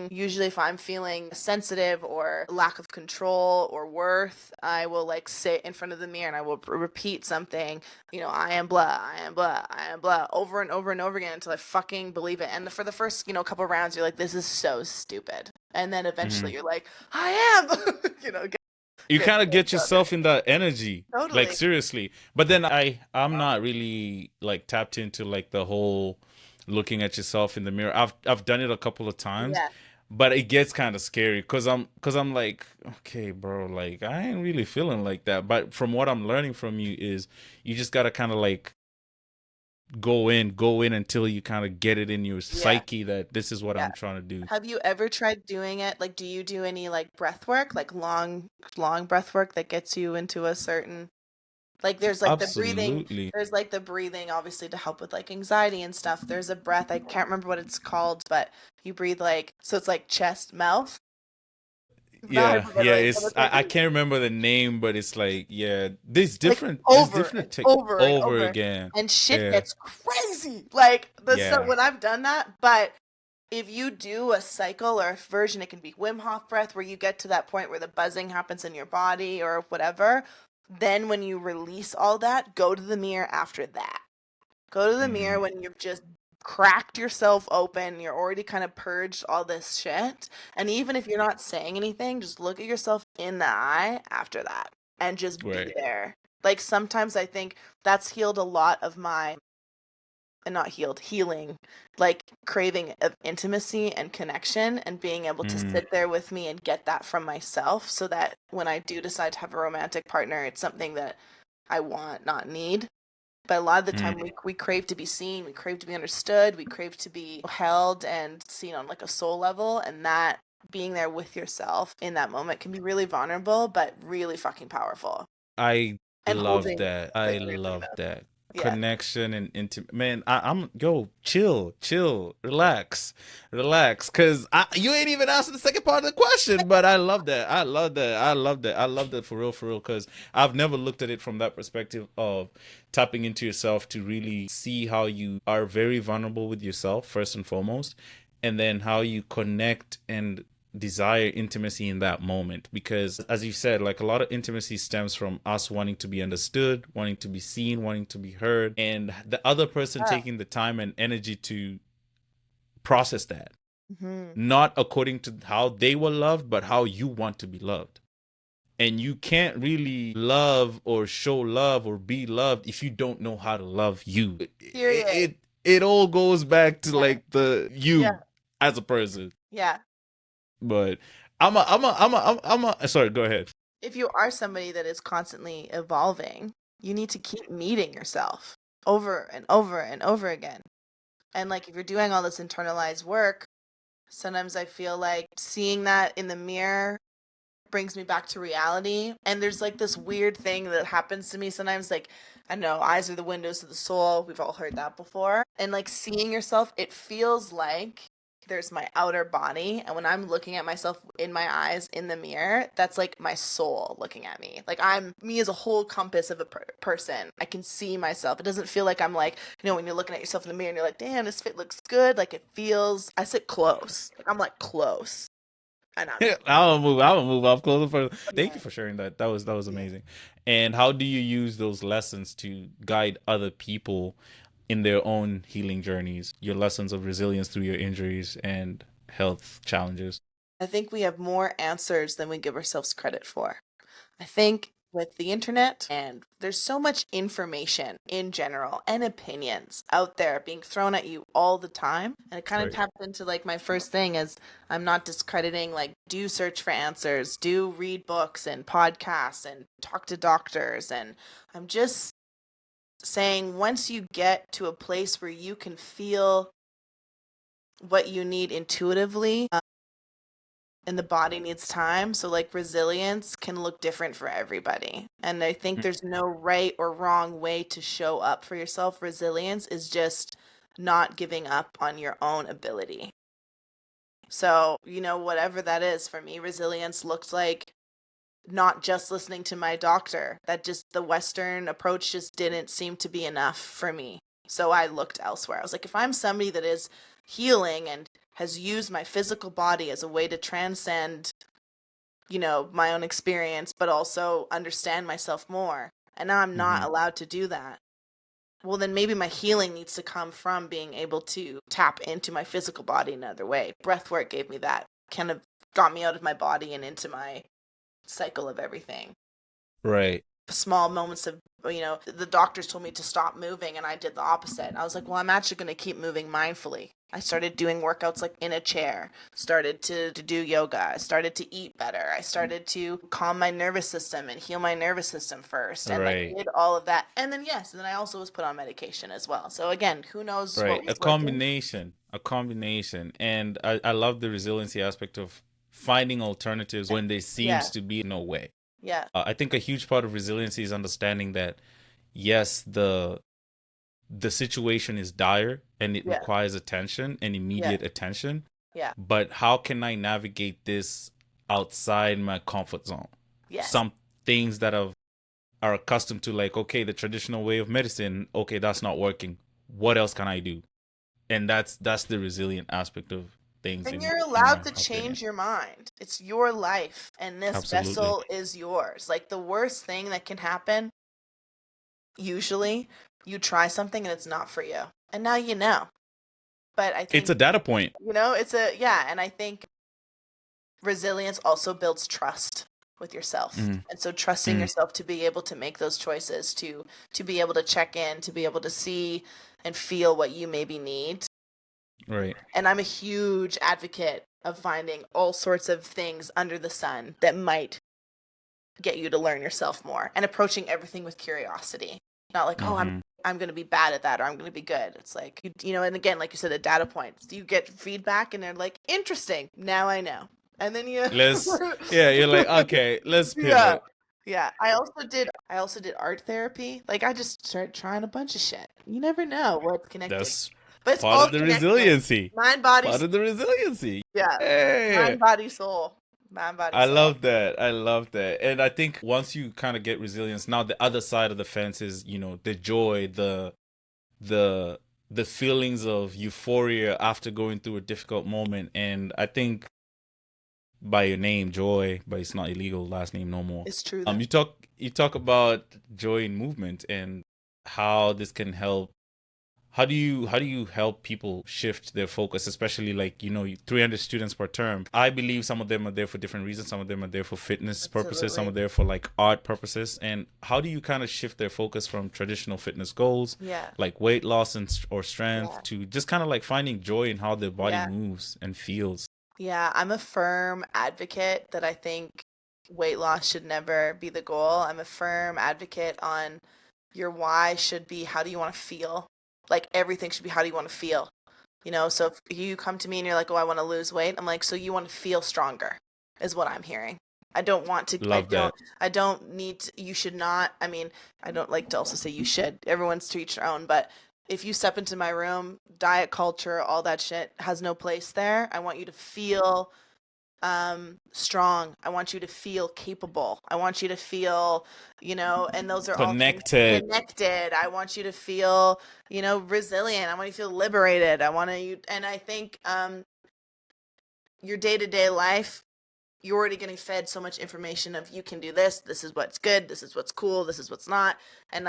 usually if I'm feeling sensitive or lack of control or worth, I will like sit in front of the mirror and I will repeat something, I am blah, I am blah, I am blah, over and over and over again until I fucking believe it. And for the first, couple rounds, you're like, this is so stupid. And then Hmm. eventually you're like, I am, You get kind of get stronger. yourself in that energy, like Totally. seriously. But then I'm not really like tapped into like the whole looking at yourself in the mirror. I've done it a couple of times, Yeah. but it gets kind of scary because I'm like, okay, bro, like I ain't really feeling like that. But from what I'm learning from you is you just gotta kind of like go in until you kind of get it in your Yeah. psyche that this is what Yeah. I'm trying to do. Have you ever tried doing it? Like, do you do any like breath work, like long breath work that gets you into a certain, like Absolutely. there's like the breathing obviously to help with like anxiety and stuff. There's a breath, I can't remember what it's called, but you breathe like, so it's like chest, mouth, not Yeah, yeah. hyperventilate, but It's it's like I can't remember the name, but it's like yeah. There's different and tech over and over over, again. and shit Yeah, gets crazy. Like the stuff yeah. when I've done that, but if you do a cycle or a version, it can be Wim Hof breath where you get to that point where the buzzing happens in your body or whatever. Then when you release all that, go to the mirror after that. Go to the mirror Hmm. when you've just cracked yourself open, you're already kind of purged all this shit. And even if you're not saying anything, just look at yourself in the eye after that and just be Right. there. Like sometimes I think that's healed a lot of my, and not healed, healing, like craving of intimacy and connection, and being able to Hmm. sit there with me and get that from myself so that when I do decide to have a romantic partner, it's something that I want, not need. But a lot of the Hmm. time we crave to be seen, we crave to be understood, we crave to be held and seen on like a soul level, and that being there with yourself in that moment can be really vulnerable but really fucking powerful. I And love holding that. the I weirdly love enough. that Yeah. connection and intimate. Man, I'm yo chill, relax. Cause you ain't even answered the second part of the question, but I love that. I love that for real. Cause I've never looked at it from that perspective of tapping into yourself to really see how you are very vulnerable with yourself first and foremost, and then how you connect and desire intimacy in that moment, because as you said, like a lot of intimacy stems from us wanting to be understood, wanting to be seen, wanting to be heard, and the other person Yeah. taking the time and energy to process that, not according to how they were loved, but how you want to be loved. And you can't really love or show love or be loved if you don't know how to love you. It all goes back to like the you as a person. Yeah. But sorry, go ahead. If you are somebody that is constantly evolving, you need to keep meeting yourself over and over and over again. And like if you're doing all this internalized work, sometimes I feel like seeing that in the mirror brings me back to reality. And there's like this weird thing that happens to me sometimes, like, I know eyes are the windows to the soul. We've all heard that before. And like seeing yourself, it feels like there's my outer body. And when I'm looking at myself in my eyes in the mirror, that's like my soul looking at me. Like I'm me as a whole compass of a person. I can see myself. It doesn't feel like I'm like, when you're looking at yourself in the mirror and you're like, damn, this fit looks good. Like it feels, I sit close. Like I'm like close. And I'll move up closer for thank you for sharing that. That was amazing. And how do you use those lessons to guide other people in their own healing journeys, your lessons of resilience through your injuries and health challenges? I think we have more answers than we give ourselves credit for. I think with the internet, and there's so much information in general and opinions out there being thrown at you all the time. And it kind of tapped into like my first thing is I'm not discrediting, like, do search for answers, do read books and podcasts and talk to doctors. And I'm just saying once you get to a place where you can feel what you need intuitively, and the body needs time. So, like, resilience can look different for everybody. And I think there's no right or wrong way to show up for yourself. Resilience is just not giving up on your own ability. So, whatever that is for me, resilience looks like not just listening to my doctor. That just the Western approach just didn't seem to be enough for me. So I looked elsewhere. I was like, if I'm somebody that is healing and has used my physical body as a way to transcend, my own experience, but also understand myself more, and now I'm not allowed to do that, well, then maybe my healing needs to come from being able to tap into my physical body another way. Breath work gave me that, kind of got me out of my body and into my cycle of everything. Right. Small moments of, the doctors told me to stop moving and I did the opposite. I was like, well, I'm actually going to keep moving mindfully. I started doing workouts like in a chair, started to do yoga, I started to eat better. I started to calm my nervous system and heal my nervous system first. And like did all of that. And then, and then I also was put on medication as well. So again, who knows what was working? A combination. And I love the resiliency aspect of finding alternatives when there seems to be no way. Yeah. I think a huge part of resiliency is understanding that, yes, the situation is dire and it requires attention and immediate attention. Yeah. But how can I navigate this outside my comfort zone? Yes. Some things that are accustomed to, like, okay, the traditional way of medicine, okay, that's not working. What else can I do? And that's the resilient aspect of things. And you're allowed to change your mind. It's your life, and this vessel is yours. Like, the worst thing that can happen, usually, you try something and it's not for you. And now you know. But I think it's a data point. and I think resilience also builds trust with yourself. And so trusting yourself to be able to make those choices, to be able to check in, to be able to see and feel what you maybe need. Right. And I'm a huge advocate of finding all sorts of things under the sun that might get you to learn yourself more, and approaching everything with curiosity. Not like, oh, I'm going to be bad at that, or I'm going to be good. It's like, and again, like you said, the data points. You get feedback and they're like, interesting. Now I know. And then you're like, okay, let's pivot. Yeah. I also did art therapy. Like, I just started trying a bunch of shit. You never know what's connected. But it's part of the resiliency. Mind, body, part of the resiliency. Yeah. Hey. Mind, body, soul. Mind, body, soul. I love that. And I think once you kind of get resilience, now the other side of the fence is, the joy, the feelings of euphoria after going through a difficult moment. And I think by your name, Joy, but it's not illegal, last name no more. It's true. You talk about joy in movement and how this can help how do you help people shift their focus, especially like 300 students per term? I believe some of them are there for different reasons. Some of them are there for fitness purposes, some are Absolutely. there for like art purposes. And how do you kind of shift their focus from traditional fitness goals Yeah. like weight loss or strength Yeah. to just kind of like finding joy in how their body Yeah. moves and feels? Yeah. I'm a firm advocate that I think weight loss should never be the goal. I'm a firm advocate on your why should be how do you want to feel? Like everything should be how do you want to feel? So if you come to me and you're like, "Oh, I want to lose weight." I'm like, "So you want to feel stronger," is what I'm hearing. I don't want to, Love that. I don't need to, you should not, I mean, I don't like to also say you should. Everyone's to each their own, but if you step into my room, diet culture, all that shit has no place there. I want you to feel strong. I want you to feel capable. I want you to feel, and those are all things Connected. connected. I want you to feel, resilient. I want you to feel liberated. And I think your day-to-day life, you're already getting fed so much information of you can do this is what's good, this is what's cool, this is what's not. And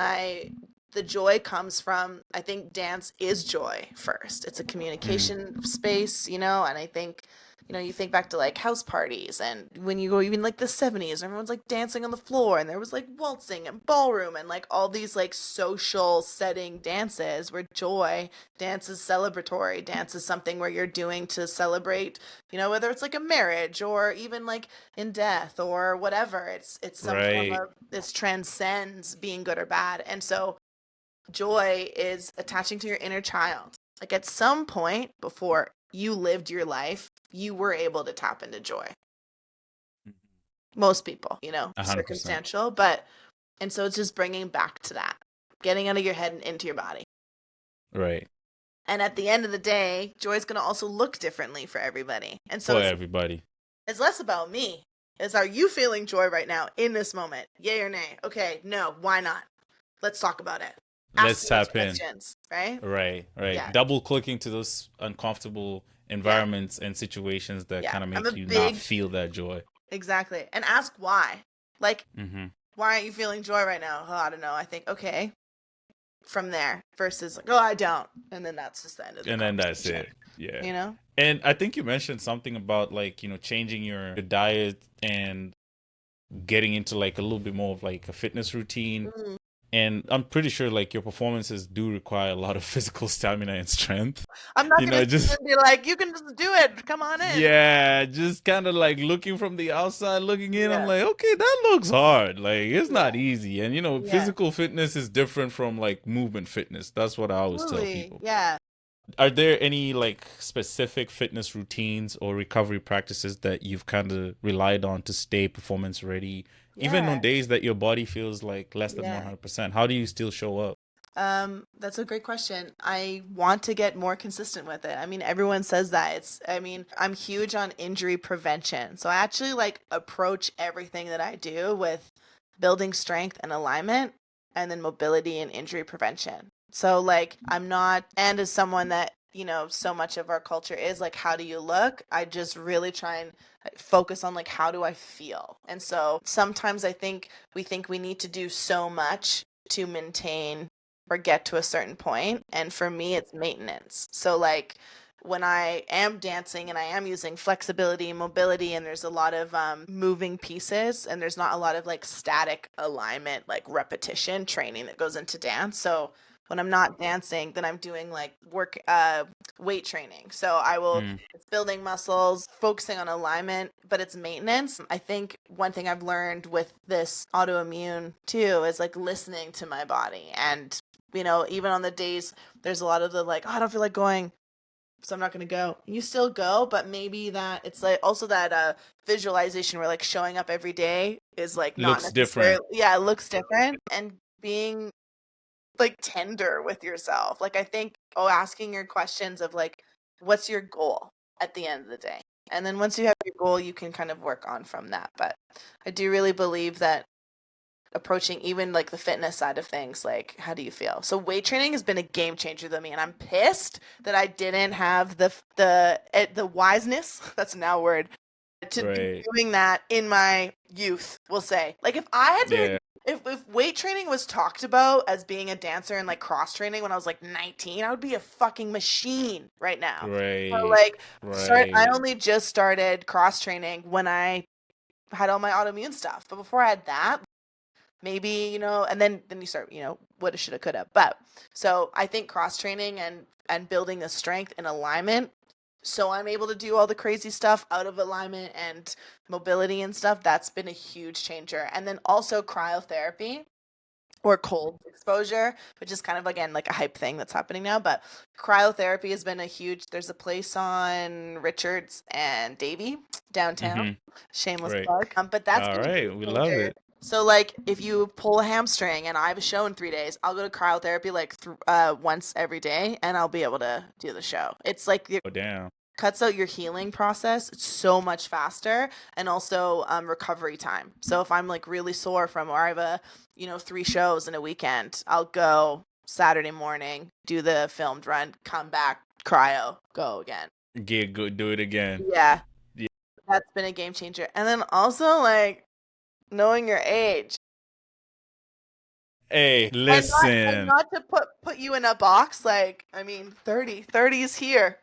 the joy comes from, I think dance is joy first. It's a Mm, communication space, and I think, you think back to like house parties and when you go even like the 70s, everyone's like dancing on the floor and there was like waltzing and ballroom and like all these like social setting dances where joy, dance is celebratory, dance is something where you're doing to celebrate, whether it's like a marriage or even like in death or whatever. It's some form right. of, this transcends being good or bad. And so joy is attaching to your inner child. Like at some point before you lived your life, you were able to tap into joy. Most people, 100%. circumstantial, but, and so it's just bringing back to that, getting out of your head and into your body. Right. And at the end of the day, joy is going to also look differently for everybody. And so For everybody. it's less about me. It's, are you feeling joy right now in this moment? Yay or nay? Okay, no, why not? Let's talk about it. Ask Let's me those tap in. questions, right? Right, right. Yeah, Double clicking to those uncomfortable yeah, environments and situations that yeah. kind of I'm a make you not big, feel that joy. exactly. And ask why. Like, Hmm. why aren't you feeling joy right now? Oh, I don't know. I think, okay, from there versus like, oh, I don't. And then that's just the end of the And then that's conversation, it. Yeah. you know? And I think you mentioned something about like, changing your diet and getting into like a little bit more of like a fitness routine. Mm. And I'm pretty sure like your performances do require a lot of physical stamina and strength. I'm not going to sit there Just and be like, you can just do it. Come on in. yeah, just kind of like looking from the outside looking in. I'm Yeah, like, okay, that looks hard. Like it's yeah, not easy. And yeah. physical fitness is different from like movement fitness. That's what I always tell Absolutely. people. Yeah. Are there any like specific fitness routines or recovery practices that you've kind of relied on to stay performance ready, even on Yeah. days that your body feels like less than Yeah. 100%? How do you still show up? That's a great question. I want to get more consistent with it. I mean, everyone says that. I mean, I'm huge on injury prevention. So I actually like approach everything that I do with building strength and alignment and then mobility and injury prevention. So like I'm not, and as someone that, so much of our culture is like, how do you look? I just really try and focus on like, how do I feel? And so sometimes we think we need to do so much to maintain or get to a certain point. And for me, it's maintenance. So, like, when I am dancing and I am using flexibility and mobility, and there's a lot of moving pieces, and there's not a lot of like static alignment, like repetition training that goes into dance. So, when I'm not dancing, then I'm doing like weight training. So I will, Mm, it's building muscles, focusing on alignment, but it's maintenance. I think one thing I've learned with this autoimmune too is like listening to my body and even on the days there's a lot of the like, oh, I don't feel like going, so I'm not going to go. You still go, but maybe that it's like also that visualization where like showing up every day is like not looks different. necessarily, yeah, it looks different and being like tender with yourself. Like I think, oh, asking your questions of like, what's your goal at the end of the day? And then once you have your goal, you can kind of work on from that. But I do really believe that approaching even like the fitness side of things, like how do you feel? So weight training has been a game changer to me, and I'm pissed that I didn't have the wiseness, that's now a word, to be Right. doing that in my youth, we'll say. Like if I had to Yeah. if weight training was talked about as being a dancer and like cross training when I was like 19, I would be a fucking machine right now. So Right. like I Right. only just started cross training when I had all my autoimmune stuff. But before I had that, maybe, and then you start, woulda, shoulda, coulda. But so I think cross training and building the strength and alignment so I'm able to do all the crazy stuff out of alignment and mobility and stuff. That's been a huge changer. And then also cryotherapy or cold exposure, which is kind of again like a hype thing that's happening now. But cryotherapy has been a huge. There's a place on Richards and Davie downtown. Mm-hmm. Shameless Right. plug. But that's All been a right. game We love changer. it. So like if you pull a hamstring and I have a show in 3 days, I'll go to cryotherapy like once every day and I'll be able to do the show. It's like Oh, damn. cuts out your healing process so much faster and also recovery time. So if I'm like really sore from or I have 3 shows in a weekend, I'll go Saturday morning, do the filmed run, come back, cryo, go again. Get good. Do it again. Yeah, Yeah. that's been a game changer. And then also like knowing your age. Hey, And listen. not to put you in a box, like, I mean, 30 is here.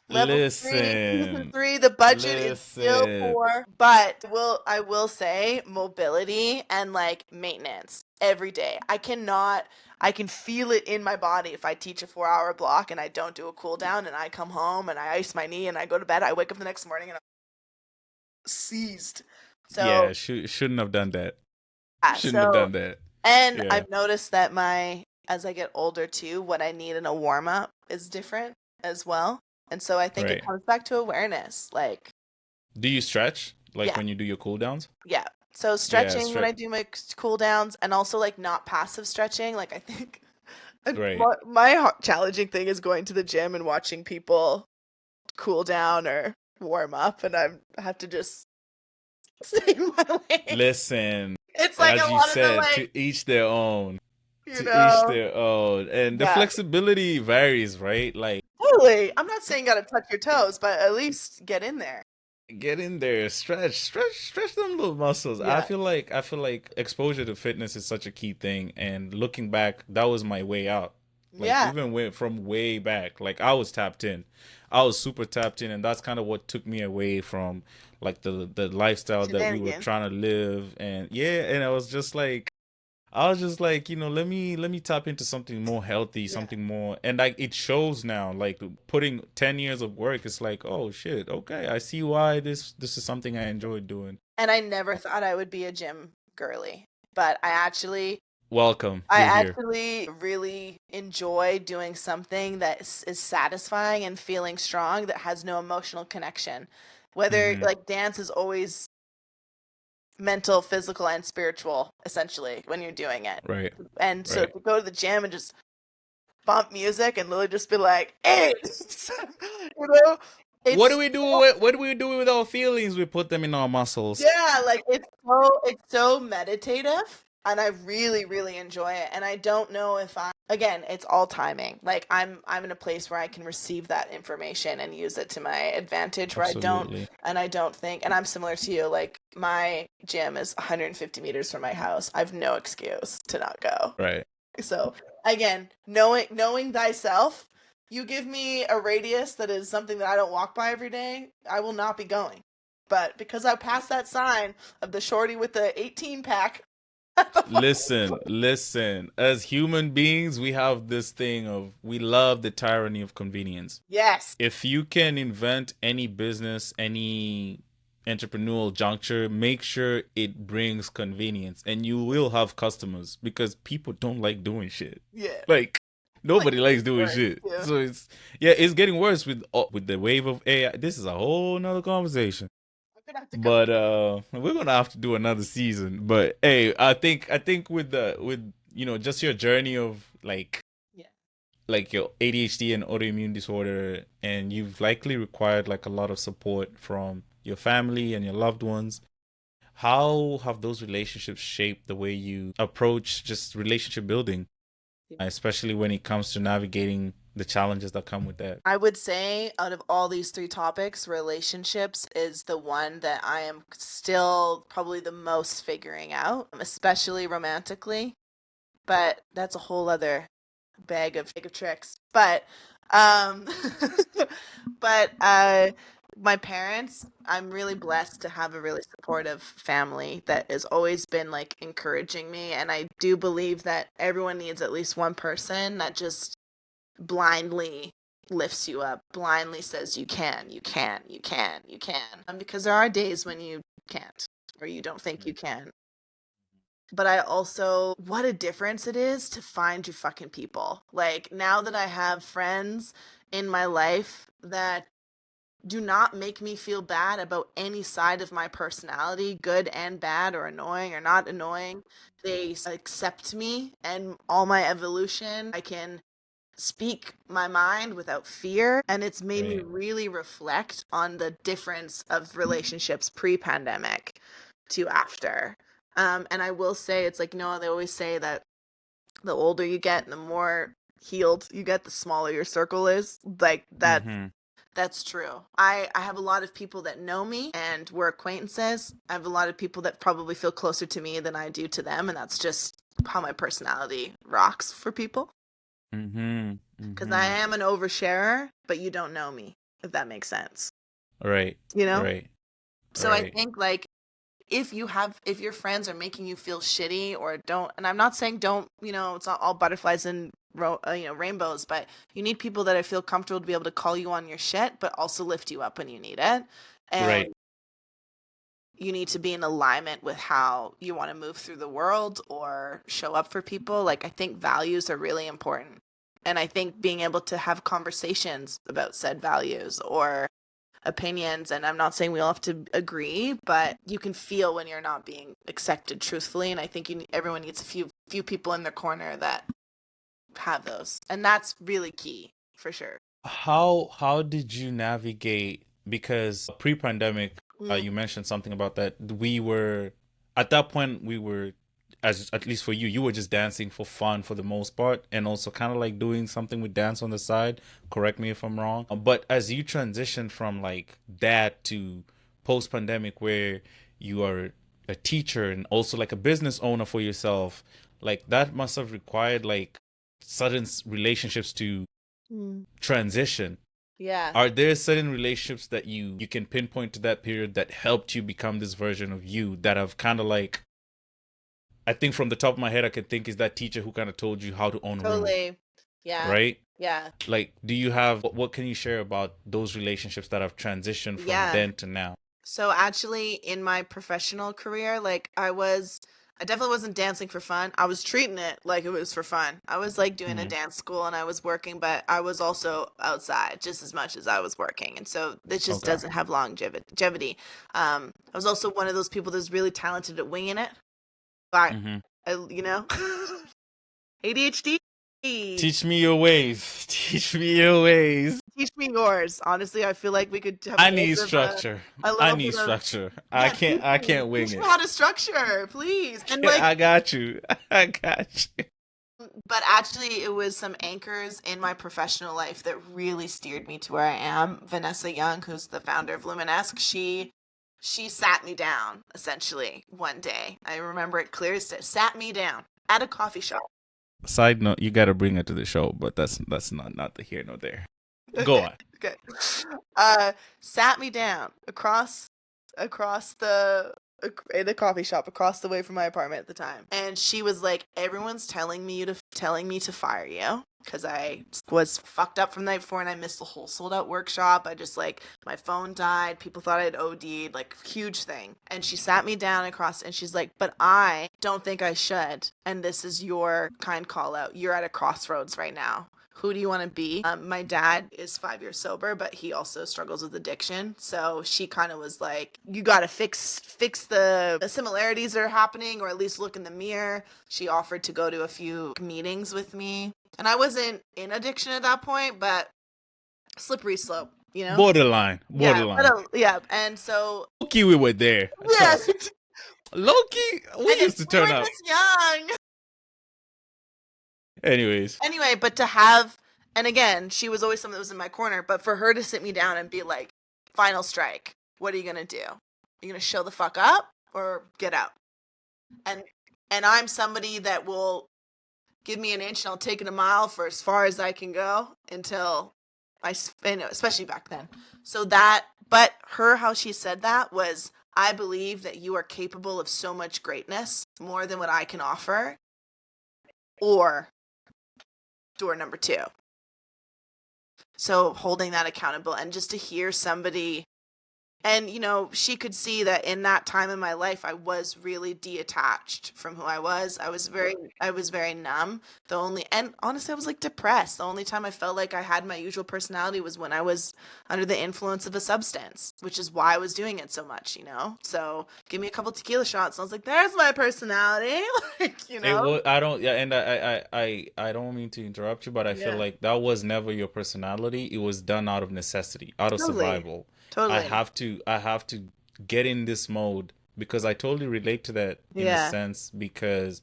Level 3, season Listen. 3, the budget is still Listen. poor, but I will say mobility and like maintenance every day. I can feel it in my body if I teach a 4-hour block and I don't do a cool down and I come home and I ice my knee and I go to bed. I wake up the next morning and I'm seized. So, Yeah, shouldn't have done that. yeah, Shouldn't have so done that. and Yeah. I've noticed that as I get older too, what I need in a warm up is different as well. And so I think it Right. comes back to awareness. Like, Do you stretch like yeah, when you do your cool downs? yeah. So Yeah, stretching when I stretch. do my cool downs and also like not passive stretching. Like, I think Right. my challenging thing is going to the gym and watching people cool down or warm up. And I have to just stay in my lane. Listen, It's like a as you lot of the said, like, to each their own. you To each know, their own. And the yeah. flexibility varies, right? Like Totally. I'm not saying gotta touch your toes, but at least get in there. get in there, stretch them little muscles. Yeah. I feel like exposure to fitness is such a key thing. And looking back, that was my way out. Like Yeah. even from way back, like I was tapped in. I was super tapped in, and that's kind of what took me away from like the lifestyle that we were Shenanigans. trying to live. And yeah, and I was just like, let me tap into something more healthy, Yeah. something more, and like it shows now. Like putting 10 years of work, it's like, oh shit, okay, I see why this is something I enjoy doing. And I never thought I would be a gym girly, but Welcome, I you're here. actually really enjoy doing something that is satisfying and feeling strong that has no emotional connection. Whether Hmm. like dance is always mental, physical, and spiritual, essentially, when you're doing it. Right, And so right. to go to the gym and just bump music and literally just be like, hey, you know, it's What do we do with our feelings? We put them in our muscles. yeah, like it's so meditative and I really really enjoy it and I don't know if I again, it's all timing. Like I'm in a place where I can receive that information and use it to my advantage where Absolutely. I don't think and I'm similar to you like my gym is 150 meters from my house. I've no excuse to not go. Right. So again, knowing thyself, you give me a radius that is something that I don't walk by every day, I will not be going. But because I passed that sign of the shorty with the 18 pack, Listen. As human beings, we have this thing of we love the tyranny of convenience. yes, If you can invent any business, any entrepreneurial juncture, make sure it brings convenience and you will have customers because people don't like doing shit. yeah, Like like nobody likes doing work, shit. yeah. So it's yeah, it's getting worse with the wave of AI. This is a whole nother conversation. I'm gonna have to come. But we're gonna have to do another season. But hey, I think with just your journey of Yeah, like your ADHD and autoimmune disorder, and you've likely required like a lot of support from your family and your loved ones. How have those relationships shaped the way you approach just relationship building, yeah. especially when it comes to navigating the challenges that come with that. I would say out of all these three topics, relationships is the one that I am still probably the most figuring out, especially romantically. But that's a whole other bag of tricks. But um but my parents, I'm really blessed to have a really supportive family that has always been like encouraging me, and I do believe that everyone needs at least one person that just blindly lifts you up, blindly says you can, you can, you can, you can. Because there are days when you can't or you don't think you can. But I also, what a difference it is to find your fucking people. Like, now that I have friends in my life that do not make me feel bad about any side of my personality, good and bad, or annoying or not annoying. They accept me and all my evolution. I can speak my mind without fear. And it's made me Right. really reflect on the difference of relationships pre-pandemic to after. And I will say, it's like, they always say that the older you get and the more healed you get, the smaller your circle is. Like that. Mm-hmm. That's true. I have a lot of people that know me and we're acquaintances. I have a lot of people that probably feel closer to me than I do to them, and that's just how my personality rocks for people. Mm-hmm. Because I Mm-hmm. am an oversharer, but you don't know me, if that makes sense. Right. You know? Right. So I Right. think, like, if your friends are making you feel shitty or don't, and I'm not saying don't, it's not all butterflies and rainbows, but you need people that I feel comfortable to be able to call you on your shit, but also lift you up when you need it. And Right. you need to be in alignment with how you want to move through the world or show up for people. Like, I think values are really important. And I think being able to have conversations about said values or opinions, and I'm not saying we all have to agree, but you can feel when you're not being accepted truthfully. And I think everyone needs a few people in their corner that have those. And that's really key for sure. How did you navigate? Because pre-pandemic, Mm, you mentioned something about that. We were at that point we were, as at least for you, you were just dancing for fun for the most part, and also kind of like doing something with dance on the side. Correct me if I'm wrong. But as you transition from like that to post-pandemic, where you are a teacher and also like a business owner for yourself, like that must have required like sudden relationships to mm, transition. yeah, Are there certain relationships that you can pinpoint to that period that helped you become this version of you that have kind of like, I think from the top of my head I can think is that teacher who kind of told you how to own a room, totally. Yeah, right? yeah, Like, do you have what can you share about those relationships that have transitioned from yeah. then to now? So actually, in my professional career, like, I definitely wasn't dancing for fun. I was treating it like it was for fun. I was like doing a Hmm. dance school and I was working, but I was also outside just as much as I was working. And so it just Okay. doesn't have longevity. I was also one of those people that's really talented at winging it. But, Hmm. you know, ADHD. Teach me your ways. Teach me your ways. Teach me yours. Honestly, I feel like we could have I need structure. a I little need bit of, structure. I yeah, can't. I can't teach wing me it. how to structure, please. And like, I got you. I got you. but actually, it was some anchors in my professional life that really steered me to where I am. Vanessa Young, who's the founder of Luminesque, she sat me down essentially one day. I remember it clear as day. Sat me down at a coffee shop. Side note, you got to bring it to the show, but that's not the here nor there. Go Okay, on. okay. Uh, Sat me down across in a coffee shop across the way from my apartment at the time, and she was like, "Everyone's telling me to fire you." Because I was fucked up from the night before and I missed the whole sold out workshop. I just like, my phone died. People thought I'd OD'd, like, huge thing. And she sat me down across and she's like, "But I don't think I should. And this is your kind call out. You're at a crossroads right now. Who do you want to be?" My dad is 5 years sober, but he also struggles with addiction. So she kind of was like, "You got to fix the similarities that are happening, or at least look in the mirror." She offered to go to a few meetings with me, and I wasn't in addiction at that point, but slippery slope, you know? Borderline, Yeah, borderline. yeah, and so Loki, we were there. yeah, Trust. Loki, we and used to we turn were up. just young. Anyways. Anyway, but to have And again, she was always someone that was in my corner, but for her to sit me down and be like, final strike, what are you going to do? Are you going to show the fuck up or get out? And I'm somebody that will give me an inch and I'll take it a mile for as far as I can go until especially back then. So that, but how she said that was, I believe that you are capable of so much greatness, more than what I can offer, or door number two. So holding that accountable, and just to hear somebody, and she could see that in that time in my life I was really detached from who I was. I was very numb. And honestly, I was like depressed. The only time I felt like I had my usual personality was when I was under the influence of a substance, which is why I was doing it so much. So give me a couple tequila shots and I was like, there's my personality. It was, I don't, yeah, and I don't mean to interrupt you, but I feel Yeah, like that was never your personality. It was done out of necessity, out of totally, survival. totally. I have to get in this mode because I totally relate to that in a Yeah, sense because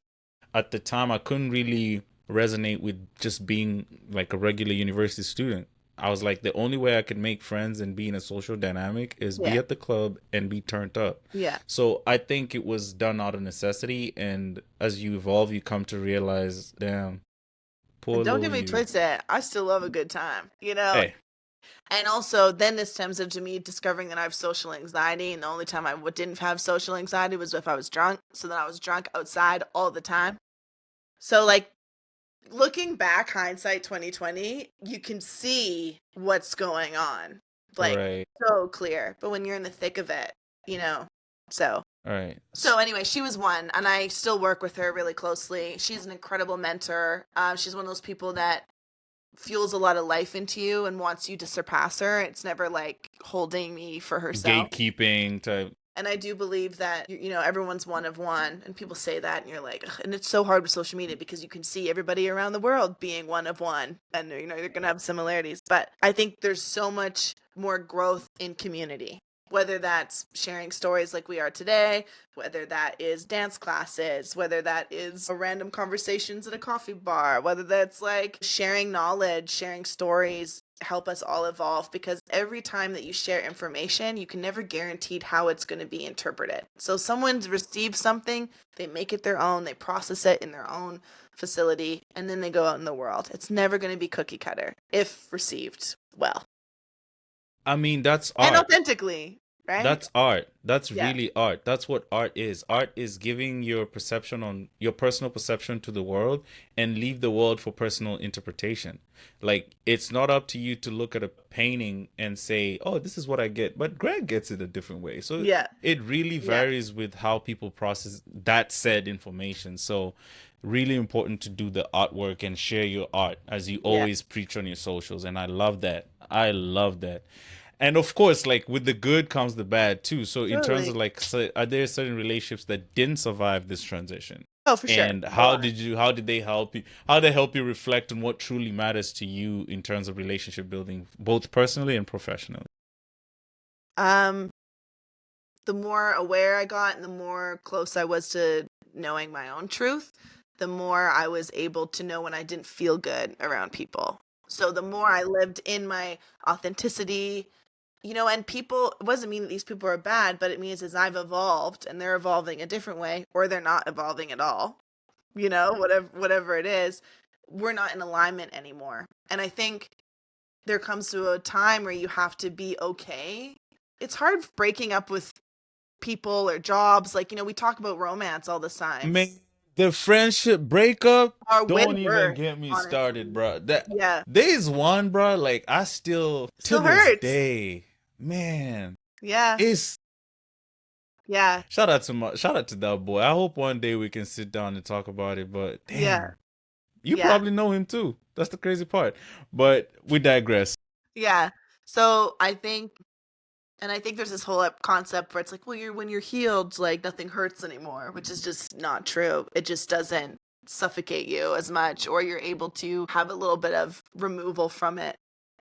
at the time I couldn't really resonate with just being like a regular university student. I was like, the only way I could make friends and be in a social dynamic is be yeah, at the club and be turned up. yeah. So I think it was done out of necessity, and as you evolve, you come to realize, damn, And poor don't little get me you. twisted, I still love a good time. Hey, And also, then this stems into me discovering that I have social anxiety, and the only time I didn't have social anxiety was if I was drunk. So then I was drunk outside all the time. So, like, looking back, hindsight 2020, you can see what's going on, like, right, so clear. But when you're in the thick of it, you know, so. right. So anyway, she was one, and I still work with her really closely. She's an incredible mentor. She's one of those people that fuels a lot of life into you and wants you to surpass her. It's never like holding me for herself. Gatekeeping type. And I do believe that everyone's one of one, and people say that, and you're like, ugh. And it's so hard with social media because you can see everybody around the world being one of one, and you're gonna have similarities. But I think there's so much more growth in community. Whether that's sharing stories like we are today, whether that is dance classes, whether that is a random conversations at a coffee bar, whether that's like sharing knowledge, sharing stories, help us all evolve, because every time that you share information, you can never guarantee how it's going to be interpreted. So someone receives something, they make it their own, they process it in their own facility, and then they go out in the world. It's never going to be cookie cutter if received well I mean, that's and art. authentically, right? That's art. That's Yeah. really art. That's what art is. Art is giving your perception on your personal perception to the world and leave the world for personal interpretation. Like it's not up to you to look at a painting and say, "Oh, this is what I get," but Greg gets it a different way. So Yeah. it really Yeah. varies with how people process that said information. So really important to do the artwork and share your art as you Yeah. always preach on your socials, and I love that. I love that. And of course, like with the good comes the bad too. So in terms of Totally. like, so are there certain relationships that didn't survive this transition? Oh, for sure. And A lot. how did they help you? How did they help you reflect on what truly matters to you in terms of relationship building, both personally and professionally? Um, the more aware I got and the more close I was to knowing my own truth, the more I was able to know when I didn't feel good around people. So the more I lived in my authenticity, and people, it doesn't mean that these people are bad, but it means as I've evolved and they're evolving a different way, or they're not evolving at all, whatever it is, we're not in alignment anymore. And I think there comes to a time where you have to be okay. It's hard breaking up with people or jobs. Like, we talk about romance all the time. Man, the friendship breakup, Are way don't even worse, get me started, honestly. bro. That Yeah. there's one, bro. Like I still to Still this hurts. day, man. Yeah. It's Yeah. shout out to that boy. I hope one day we can sit down and talk about it. But Yeah. damn, you Yeah. probably know him too. That's the crazy part. But we digress. Yeah. So I think there's this whole concept where it's like, well, when you're healed, like nothing hurts anymore, which is just not true. It just doesn't suffocate you as much, or you're able to have a little bit of removal from it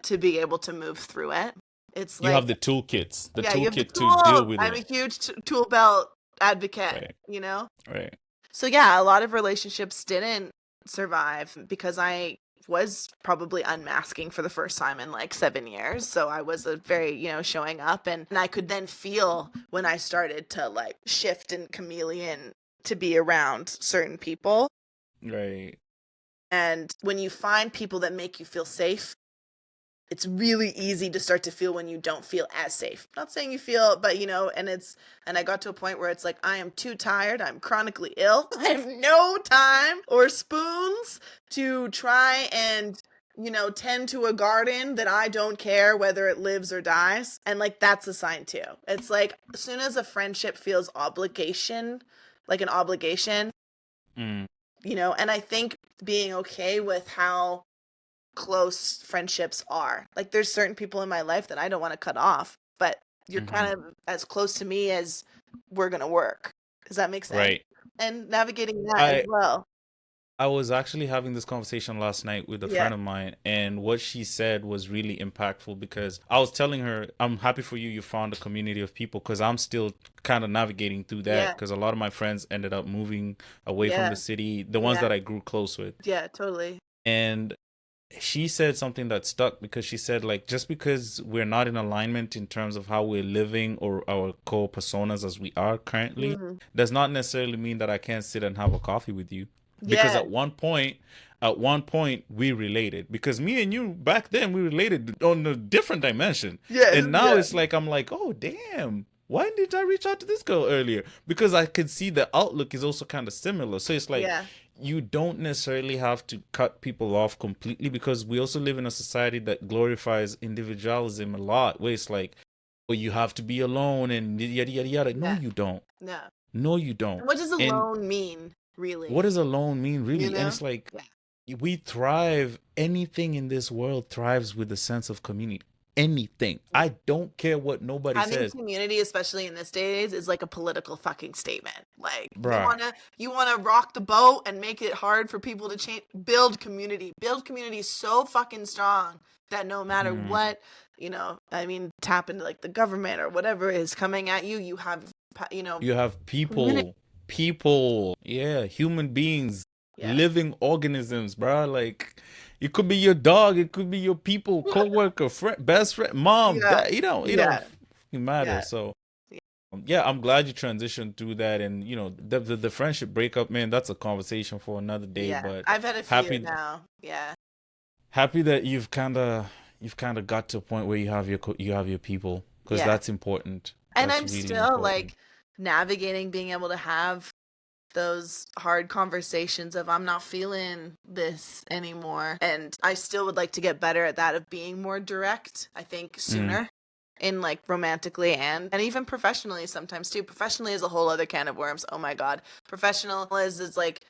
to be able to move through it. It's You like, have the yeah, you have the toolkit to deal tools. with I'm a it. huge tool belt advocate, Right, you know? right. So yeah, a lot of relationships didn't survive because I was probably unmasking for the first time in like 7 years. So I was a very, showing up, and I could then feel when I started to like shift and chameleon to be around certain people. Right. And when you find people that make you feel safe, it's really easy to start to feel when you don't feel as safe. Not saying you feel, but and I got to a point where it's like, I am too tired. I'm chronically ill. I have no time or spoons to try and, tend to a garden that I don't care whether it lives or dies. And like, that's a sign too. It's like, as soon as a friendship feels obligation, like an obligation, Mm. and I think being okay with how close friendships are. Like there's certain people in my life that I don't want to cut off, but you're Mm-hmm. kind of as close to me as we're going to work. Does that make sense? Right. And navigating that as I well. I was actually having this conversation last night with a Yeah. friend of mine, and what she said was really impactful because I was telling her, I'm happy for you, you found a community of people, because I'm still kind of navigating through that Yeah. because a lot of my friends ended up moving away from the Yeah. city, the ones Yeah. that I grew close with. Yeah, totally. And she said something that stuck because she said, like, just because we're not in alignment in terms of how we're living or our core personas as we are currently, Mhm. does not necessarily mean that I can't sit and have a coffee with you. Because Yeah. at one point we related, because me and you back then we related on a different dimension. Yeah. And now Yeah. it's like I'm like, oh damn, why didn't I reach out to this girl earlier? Because I could see the outlook is also kind of similar. So it's like Yeah. you don't necessarily have to cut people off completely, because we also live in a society that glorifies individualism a lot, where it's like, oh, you have to be alone and yada yada yada. No, Yeah. you don't. No. No, you don't. And what does And alone mean, what really? does alone mean, You really? And know? it's like Yeah. we thrive. Anything in this world thrives with a sense of community. Anything. Yeah. I don't care what nobody Having says, community, especially in this days, is like a political fucking statement. Like bruh. you wanna rock the boat and make it hard for people to change. Build community. Build community so fucking strong that no matter Hmm. what, I mean, tap into like the government or whatever is coming at you. You have, You have community. people, yeah, human beings, Yeah. living organisms, bruh. Like, it could be your dog, it could be your people, coworker, friend, best friend, mom, Yeah. dad. You don't Yeah. fucking matter. Yeah. So yeah, I'm glad you transitioned through that, and the friendship breakup, man. That's a conversation for another day. Yeah. But I've had a few happy, now. Yeah. happy that you've kind of got to a point where you have your people, because Yeah. that's important. And That's I'm really still important. like navigating being able to have those hard conversations of I'm not feeling this anymore. And I still would like to get better at that, of being more direct, I think, Mm, sooner, in like romantically and even professionally sometimes too. Professionally is a whole other can of worms. Oh my god. Professional is like,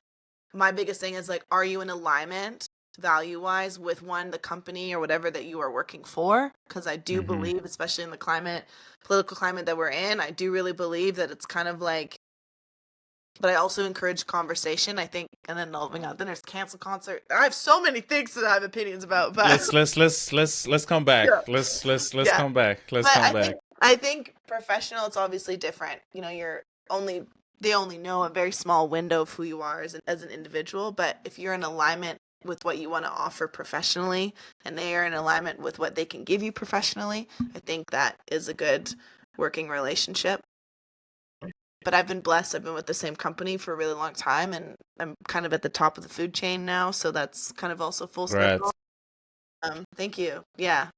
my biggest thing is like, are you in alignment value wise with the company or whatever that you are working for? Because I do mm-hmm. believe, especially in the political climate that we're in, I do really believe that it's kind of like, but I also encourage conversation, I think. And then, oh my god, then there's cancel concert. I have so many things that I have opinions about, but Let's come back. yeah. Let's Yeah. come back. Let's But come I back. think I think professional, it's obviously different. You're only they only know a very small window of who you are as an individual. But if you're in alignment with what you want to offer professionally, and they are in alignment with what they can give you professionally, I think that is a good working relationship. But I've been blessed. I've been with the same company for a really long time, and I'm kind of at the top of the food chain now, so that's kind of also full circle. Congrats. Thank you. Yeah,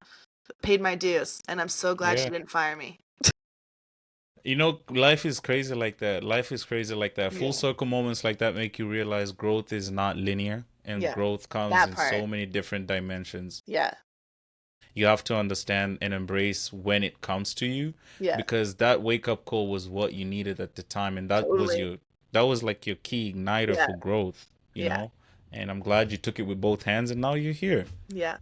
paid my dues, and I'm so glad she Yeah. didn't fire me. Life is crazy like that. Life is crazy like that. Full Yeah. circle moments like that make you realize growth is not linear, and Yeah, growth comes that in part. so many different dimensions. Yeah, You have to understand and embrace when it comes to you, yeah, because that wake up call was what you needed at the time, and totally. that was like your key igniter Yeah, for growth, you yeah, know? And I'm glad you took it with both hands, and now you're here. yeah,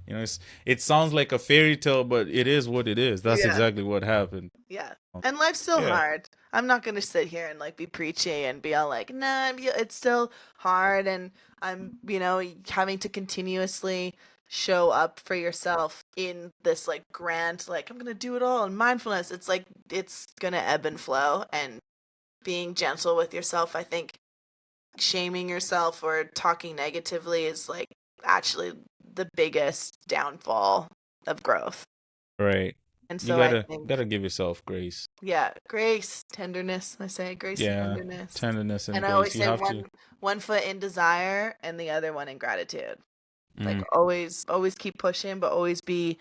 It sounds like a fairy tale, but it is what it is. That's yeah, exactly what happened. yeah. And life's still Yeah. hard. I'm not gonna sit here and like be preachy and be all like, nah, it's still hard, and I'm, having to continuously show up for yourself in this like grand, like I'm gonna do it all in mindfulness. It's like it's gonna ebb and flow, and being gentle with yourself, I think shaming yourself or talking negatively is like actually the biggest downfall of growth. Right. And You so I think, gotta give yourself grace. yeah, grace, tenderness, I say grace and Yeah. tenderness. Tenderness and And I grace. always You say have to. one foot in desire and the other one in gratitude. Like Mm, always keep pushing, but always be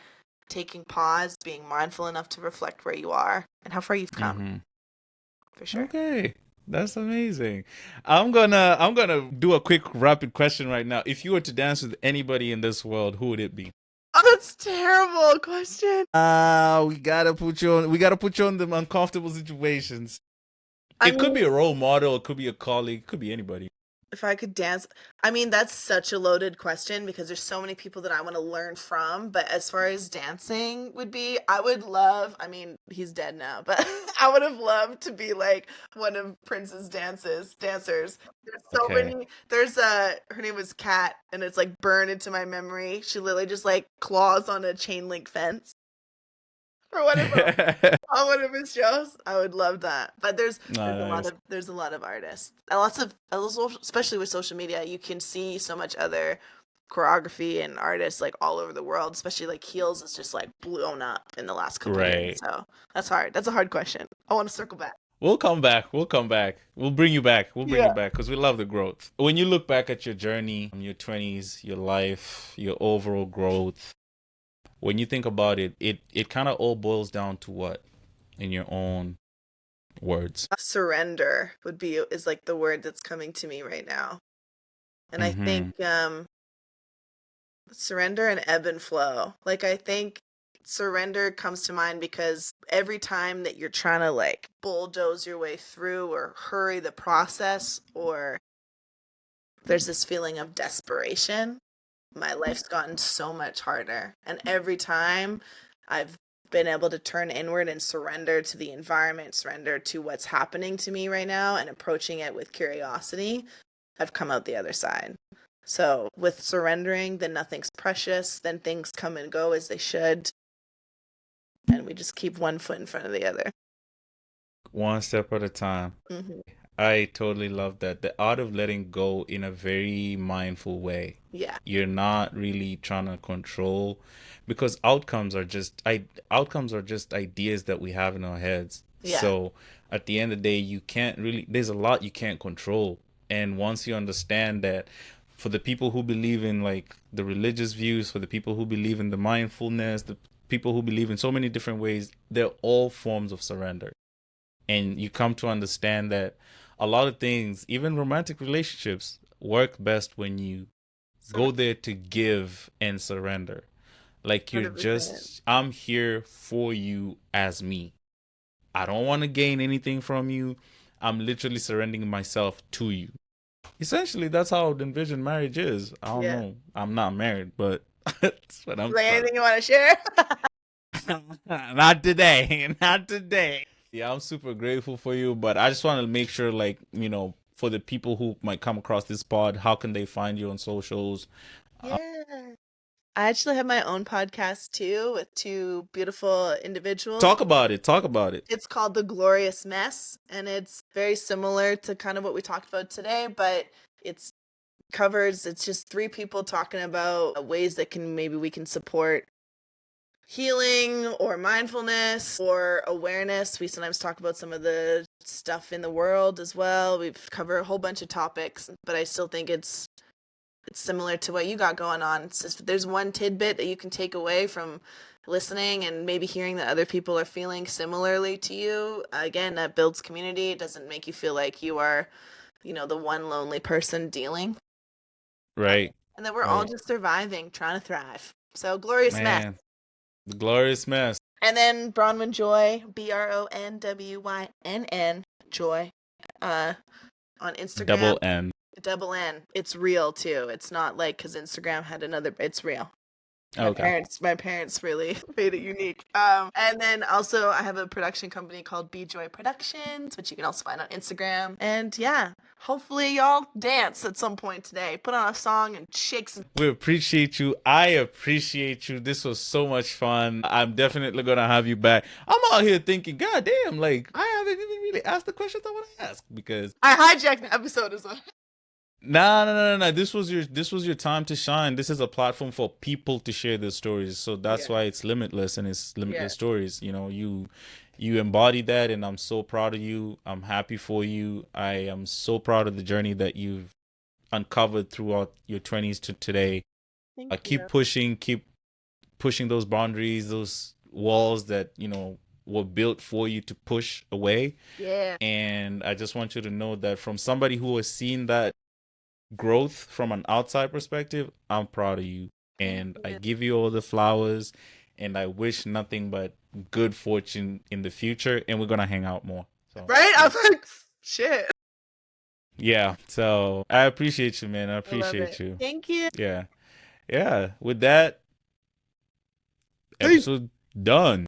taking pause, being mindful enough to reflect where you are and how far you've come, mm-hmm. for sure. Okay. That's amazing. I'm gonna do a quick rapid question right now. If you were to dance with anybody in this world, who would it be? Oh, that's a terrible question. We gotta put you on the uncomfortable situations. I It could be mean, a role model, it could be a colleague, it could be anybody. if I could dance, I mean, that's such a loaded question because there's so many people that I want to learn from. But as far as dancing would be, I would love, I mean, he's dead now, but I would have loved to be like one of Prince's dancers. There's so Okay. many, her name was Kat, and it's like burned into my memory. She literally just like claws on a chain link fence for one of on one of his shows. I would love that. But Ah, nice. there's a lot of artists. And lots of especially with social media, you can see so much other choreography and artists like all over the world, especially like heels is just like blown up in the last couple of years. Right. So that's hard. That's a hard question. I want to circle back. We'll come back. We'll come back. We'll bring you back. We'll bring you Yeah. back because we love the growth. When you look back at your journey, your 20s, your life, your overall growth, when you think about it, it kind of all boils down to what in your own words? Surrender would be is like the word that's coming to me right now. And I Mm-hmm. think surrender and ebb and flow. Like I think surrender comes to mind because every time that you're trying to like bulldoze your way through or hurry the process or there's this feeling of desperation, my life's gotten so much harder. And every time I've been able to turn inward and surrender to the environment, surrender to what's happening to me right now and approaching it with curiosity, I've come out the other side. So with surrendering, then nothing's precious, then things come and go as they should, and we just keep one foot in front of the other. One step at a time. Hmm. I totally love that. The art of letting go in a very mindful way. Yeah, You're not really trying to control because outcomes are just ideas that we have in our heads. yeah, So at the end of the day, you can't really there's a lot you can't control. And once you understand that for the people who believe in like the religious views, for the people who believe in the mindfulness, the people who believe in so many different ways, they're all forms of surrender. And you come to understand that a lot of things, even romantic relationships, work best when you go there to give and surrender. Like you're 100%. just, I'm here for you as me. I don't want to gain anything from you. I'm literally surrendering myself to you. Essentially, that's how I would envision marriage is. I don't Yeah. know. I'm not married, but that's what I'm Like trying anything you want to share? to. Not today. Not today. Yeah, I'm super grateful for you, but I just want to make sure, like, for the people who might come across this pod, how can they find you on socials? Yeah. I actually have my own podcast too with two beautiful individuals. Talk about it. Talk about it. It's called The Glorious Mess, and it's very similar to kind of what we talked about today, but it's just three people talking about ways that can maybe we can support healing or mindfulness or awareness. We sometimes talk about some of the stuff in the world as well. We've covered a whole bunch of topics, but I still think it's similar to what you got going on. It's just, there's one tidbit that you can take away from listening and maybe hearing that other people are feeling similarly to you. Again, that builds community. It doesn't make you feel like you are, the one lonely person dealing. Right. And that we're all Right. just surviving, trying to thrive. So, glorious mess. Man, the glorious mess. And then Bronwyn Joy, Bronwynn, Joy, on Instagram. Double N. Double N. It's real too. It's not like because Instagram had another. It's real. My Okay. parents really made it unique. And then also I have a production company called Be Joy Productions, which you can also find on Instagram. And yeah, hopefully y'all dance at some point today. Put on a song and shake some. We appreciate you. I appreciate you. This was so much fun. I'm definitely gonna have you back. I'm out here thinking, God damn, like I haven't even really asked the questions I want to ask because I hijacked the episode as well. No, no, no, no. This was your time to shine. This is a platform for people to share their stories. So that's Yeah. why it's limitless and it's Yeah. limitless stories. You embody that, and I'm so proud of you. I'm happy for you. I am so proud of the journey that you've uncovered throughout your 20s to today. Thank you. Keep pushing those boundaries, those walls that, were built for you to push away. Yeah. And I just want you to know that from somebody who has seen that growth from an outside perspective, I'm proud of you. Thank And I you. give you all the flowers, and I wish nothing but good fortune in the future. And we're going to hang out more. So, Right? yeah. I'm like, shit. Yeah. So I appreciate you, man. I I love appreciate it. you. Thank you. Yeah. Yeah. With that, Peace. episode done.